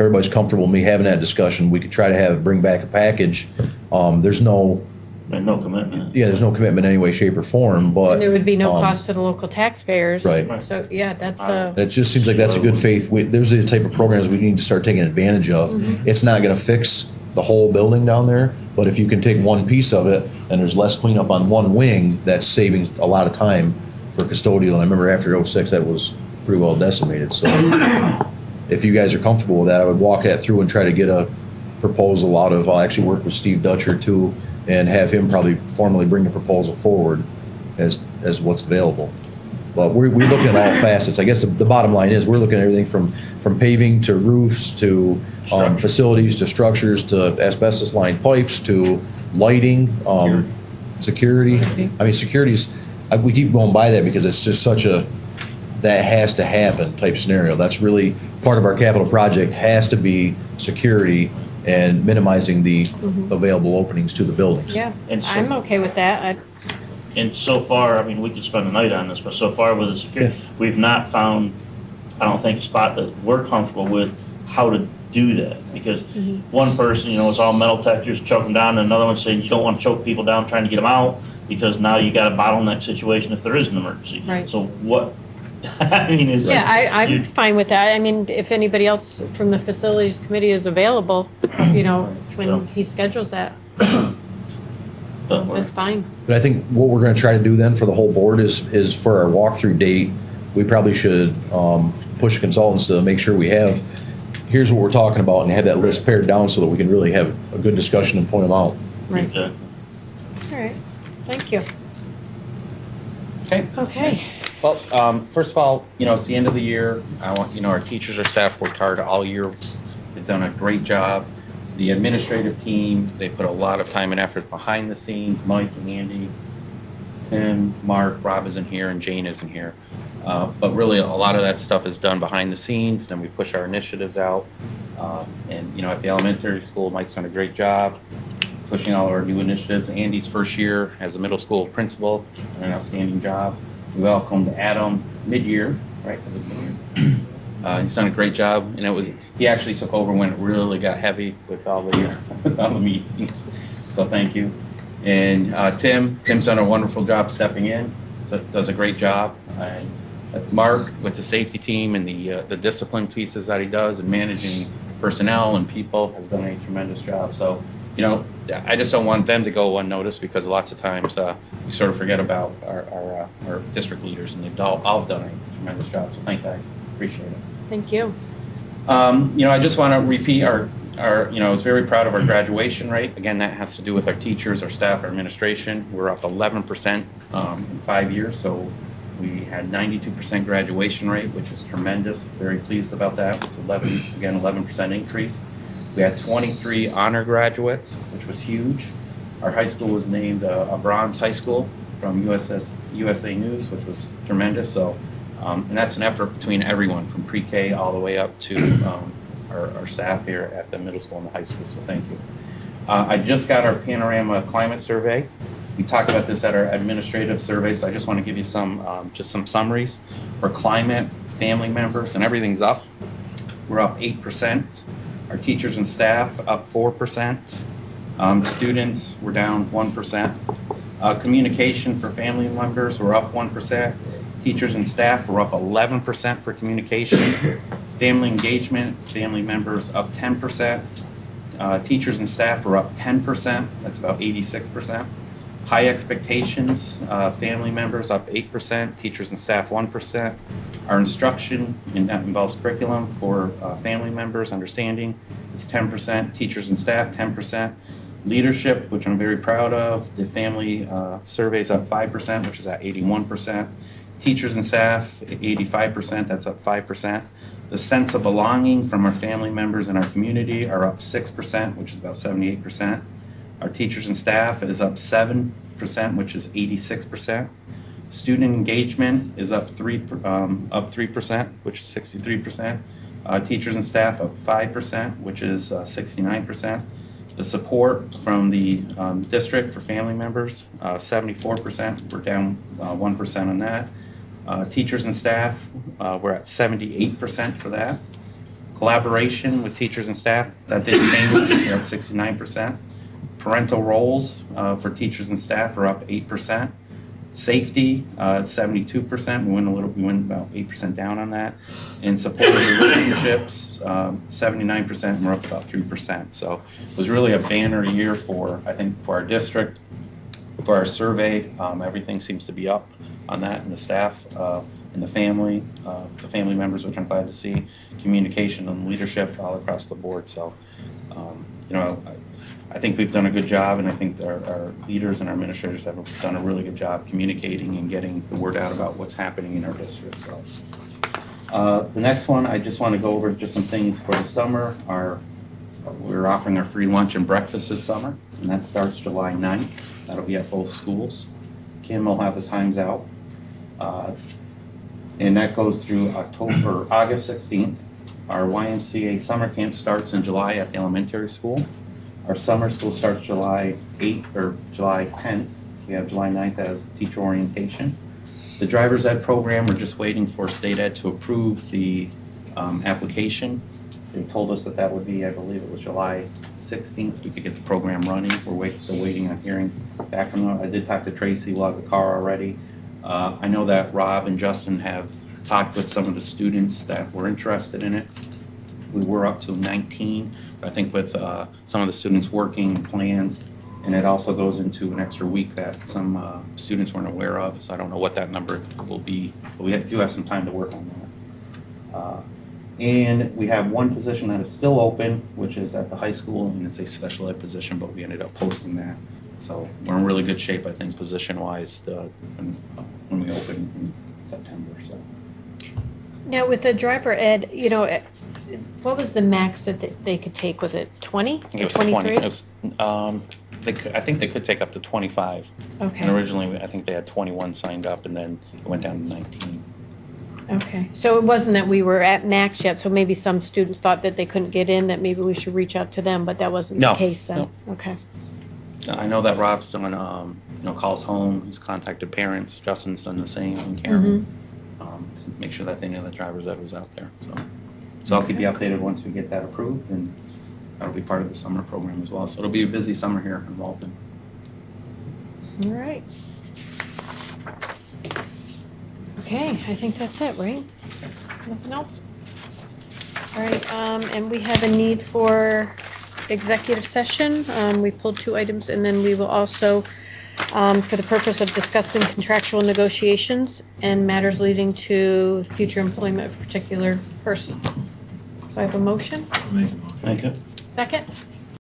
everybody's comfortable with me having that discussion, we could try to bring back a package. There's no commitment. Yeah, there's no commitment in any way, shape, or form, but And there would be no cost to the local taxpayers. Right. So, yeah, that's it just seems like that's a good faith. Those are the type of programs we need to start taking advantage of. It's not going to fix the whole building down there, but if you can take one piece of it and there's less cleanup on one wing, that's saving a lot of time for custodial. And I remember after '06 that was pretty well decimated. So if you guys are comfortable with that, I would walk that through and try to get a proposal out of, I'll actually work with Steve Dutcher too and have him probably formally bring the proposal forward as what's available. But we're looking at all facets. I guess the bottom line is we're looking at everything from paving to roofs to facilities to structures to asbestos lined pipes to lighting, security. I mean, security's, we keep going by that because it's just such a that has to happen type scenario. That's really part of our capital project, has to be security and minimizing the available openings to the buildings. Yeah, And so- I'm okay with that. And so far, I mean, we could spend a night on this, but so far with the security, we've not found, I don't think, a spot that we're comfortable with how to do that. Because one person, you know, it's all metal detectors, choke them down, and another one saying you don't want to choke people down trying to get them out because now you got a bottleneck situation if there is an emergency. Right. So what, I mean, is Yeah, I'm fine with that. I mean, if anybody else from the facilities committee is available, you know, when he schedules that, that's fine. But I think what we're gonna try to do then for the whole board is for our walkthrough date, we probably should push consultants to make sure we have, here's what we're talking about, and have that list pared down so that we can really have a good discussion and point them out. Right. Okay. All right, thank you. Okay. Okay. Well, first of all, you know, it's the end of the year. I want, you know, our teachers or staff worked hard all year. They've done a great job. The administrative team, they put a lot of time and effort behind the scenes. Mike and Andy, Tim, Mark, Rob isn't here, and Jane isn't here. But really, a lot of that stuff is done behind the scenes. Then we push our initiatives out. And, you know, at the elementary school, Mike's done a great job pushing all our new initiatives. Andy's first year as a middle school principal, done an outstanding job. We welcomed Adam mid-year, right? Was it mid-year? He's done a great job, and he actually took over when it really got heavy with all the meetings. So thank you. And Tim's done a wonderful job stepping in. Does a great job. Mark with the safety team and the discipline pieces that he does and managing personnel and people has done a tremendous job. So, you know, I just don't want them to go unnoticed because lots of times we sort of forget about our district leaders, and they've all done a tremendous job. So thank you guys. Appreciate it. Thank you. You know, I just want to repeat our, you know, I was very proud of our graduation rate. Again, that has to do with our teachers, our staff, our administration. We're up 11% in 5 years. So we had 92% graduation rate, which is tremendous. Very pleased about that. It's 11% increase. We had 23 honor graduates, which was huge. Our high school was named a bronze high school from USA News, which was tremendous. So, and that's an effort between everyone from pre-K all the way up to our staff here at the middle school and the high school. So thank you. I just got our Panorama climate survey. We talked about this at our administrative survey, so I just want to give you some just some summaries. For climate, family members, and everything's up. We're up 8%. Our teachers and staff up 4%. Students were down 1%. Communication for family members were up 1%. Teachers and staff were up 11% for communication. Family engagement, family members up 10%. Teachers and staff were up 10%. That's about 86%. High expectations, family members up 8%, teachers and staff 1%. Our instruction, and that involves curriculum for family members, understanding, is 10%, teachers and staff 10%. Leadership, which I'm very proud of, the family survey's up 5%, which is at 81%. Teachers and staff, 85%, that's up 5%. The sense of belonging from our family members and our community are up 6%, which is about 78%. Our teachers and staff is up 7%, which is 86%. Student engagement is up 3%, which is 63%. Teachers and staff up 5%, which is 69%. The support from the district for family members, 74%. We're down 1% on that. Teachers and staff, we're at 78% for that. Collaboration with teachers and staff, that didn't change. We're at 69%. Parental roles for teachers and staff are up 8%. Safety, 72%. We went about 8% down on that. And supportive relationships, 79%. And we're up about 3%. So it was really a banner year for our district. For our survey, everything seems to be up on that, and the staff and the family members, which I'm glad to see. Communication and leadership all across the board. So, you know, I think we've done a good job, and I think our leaders and our administrators have done a really good job communicating and getting the word out about what's happening in our district. So, the next one, I just want to go over just some things for the summer. We're offering our free lunch and breakfast this summer, and that starts July 9th. That'll be at both schools. Kim will have the times out. and that goes through August 16th. Our YMCA summer camp starts in July at the elementary school. Our summer school starts July 8th or July 10th. We have July 9th as teacher orientation. The driver's ed program, we're just waiting for state ed to approve the application. They told us that would be, I believe it was July 16th, we could get the program running. We're still waiting on hearing back from them. I did talk to Tracy, we'll have the car already. I know that Rob and Justin have talked with some of the students that were interested in it. We were up to 19, but I think with some of the students working plans, and it also goes into an extra week that some students weren't aware of, so I don't know what that number will be, but we do have some time to work on that. And we have one position that is still open, which is at the high school, and it's a special ed position, but we ended up posting that. So we're in really good shape, I think, position-wise, when we open in September. So. Now, with the driver ed, you know, what was the max that they could take? Was it 20? I think it was 20. It was, I think they could take up to 25. Okay. And originally, I think they had 21 signed up, and then it went down to 19. Okay, so it wasn't that we were at max yet, so maybe some students thought that they couldn't get in, that maybe we should reach out to them, but that wasn't the case then? No. Okay. I know that Rob's done, calls home, he's contacted parents, Justin's done the same, and Karen, to make sure that they know that driver's ed was out there, so I'll keep you updated once we get that approved, and that'll be part of the summer program as well, so it'll be a busy summer here in Walton. All right. Okay, I think that's it, right? Nothing else? All right, and we have a need for executive session. We pulled 2 items, and then we will also, for the purpose of discussing contractual negotiations and matters leading to future employment of a particular person. Do I have a motion? Make a motion. Thank you. Second?